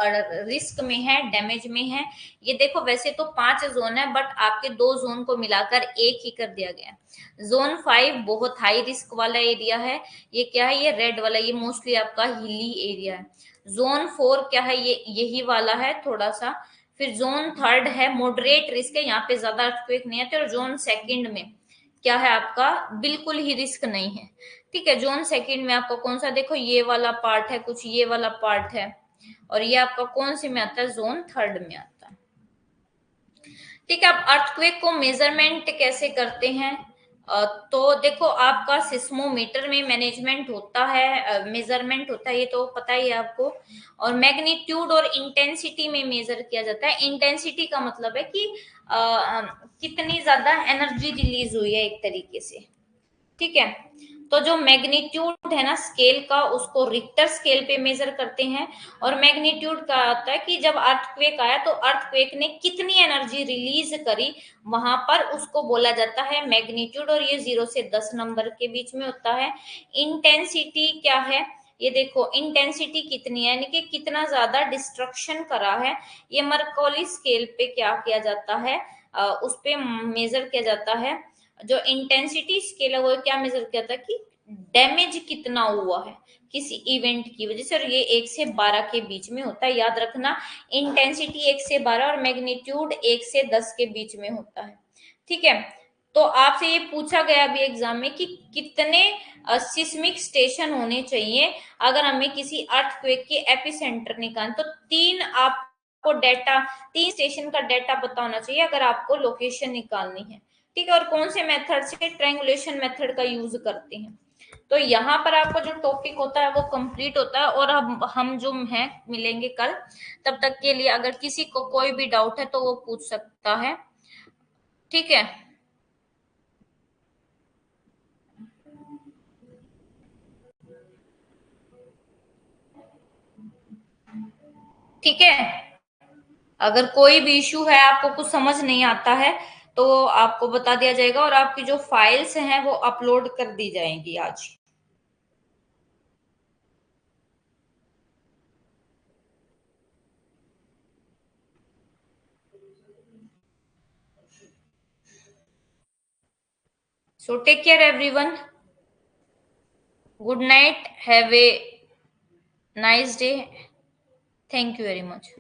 रिस्क में है, डैमेज में है। ये देखो वैसे तो 5 जोन है बट आपके 2 जोन को मिलाकर एक ही कर दिया गया। जोन 5 बहुत हाई रिस्क वाला एरिया है, ये क्या है, ये रेड वाला, ये मोस्टली आपका हिली एरिया है। जोन 4 क्या है, ये यही वाला है थोड़ा सा। फिर जोन 3 है मॉडरेट रिस्क है, यहाँ पे ज्यादा अर्थक्वेक नहीं आते। और जोन 2 में क्या है आपका, बिल्कुल ही रिस्क नहीं है। ठीक है, जोन 2 में आपका कौन सा, देखो ये वाला पार्ट है, कुछ ये वाला पार्ट है, और ये आपका कौन से में आता है, जोन 3 में आता है। ठीक है, अब अर्थक्वेक को मेजरमेंट कैसे करते हैं, तो देखो आपका सिस्मोमीटर में मैनेजमेंट होता है, मेजरमेंट होता है, ये तो पता ही है आपको। और मैग्नीट्यूड और इंटेंसिटी में मेजर किया जाता है। इंटेंसिटी का मतलब है कि कितनी ज्यादा एनर्जी रिलीज हुई है एक तरीके से। ठीक है, तो जो मैग्नीट्यूड है ना स्केल का, उसको रिक्टर स्केल पे मेजर करते हैं। और मैग्नीट्यूड का आता है कि जब अर्थक्वेक आया तो अर्थक्वेक ने कितनी एनर्जी रिलीज करी, वहां पर उसको बोला जाता है मैग्नीट्यूड। और ये 0 से 10 नंबर के बीच में होता है। इंटेंसिटी क्या है, ये देखो इंटेंसिटी कितनी है, यानी कि कितना ज्यादा डिस्ट्रक्शन करा है, ये मर्कौली स्केल पे क्या किया जाता है, उस पे मेजर किया जाता है। जो इंटेंसिटी स्केल है वो क्या मेजर किया था कि डैमेज कितना हुआ है किसी इवेंट की वजह से। और ये 1 से 12 के बीच में होता है, याद रखना। इंटेंसिटी 1 से 12 और मैग्नीट्यूड 1 से 10 के बीच में होता है। ठीक है, तो आपसे ये पूछा गया अभी एग्जाम में कि कितने सिस्मिक स्टेशन होने चाहिए अगर हमें किसी अर्थक्वेक के एपिसेंटर निकालना, तो 3 आपको डेटा, 3 स्टेशन का डेटा पता होना चाहिए अगर आपको लोकेशन निकालनी है। ठीक है, और कौन से मेथड से, ट्रायंगुलेशन मेथड का यूज करते हैं। तो यहाँ पर आपका जो टॉपिक होता है वो कंप्लीट होता है। और अब हम जो हैं मिलेंगे कल, तब तक के लिए अगर किसी को कोई भी डाउट है तो वो पूछ सकता है। ठीक है, ठीक है, अगर कोई भी इश्यू है, आपको कुछ समझ नहीं आता है तो आपको बता दिया जाएगा, और आपकी जो फाइल्स हैं वो अपलोड कर दी जाएंगी आज। So take care everyone, good night, have a nice day, thank you very much.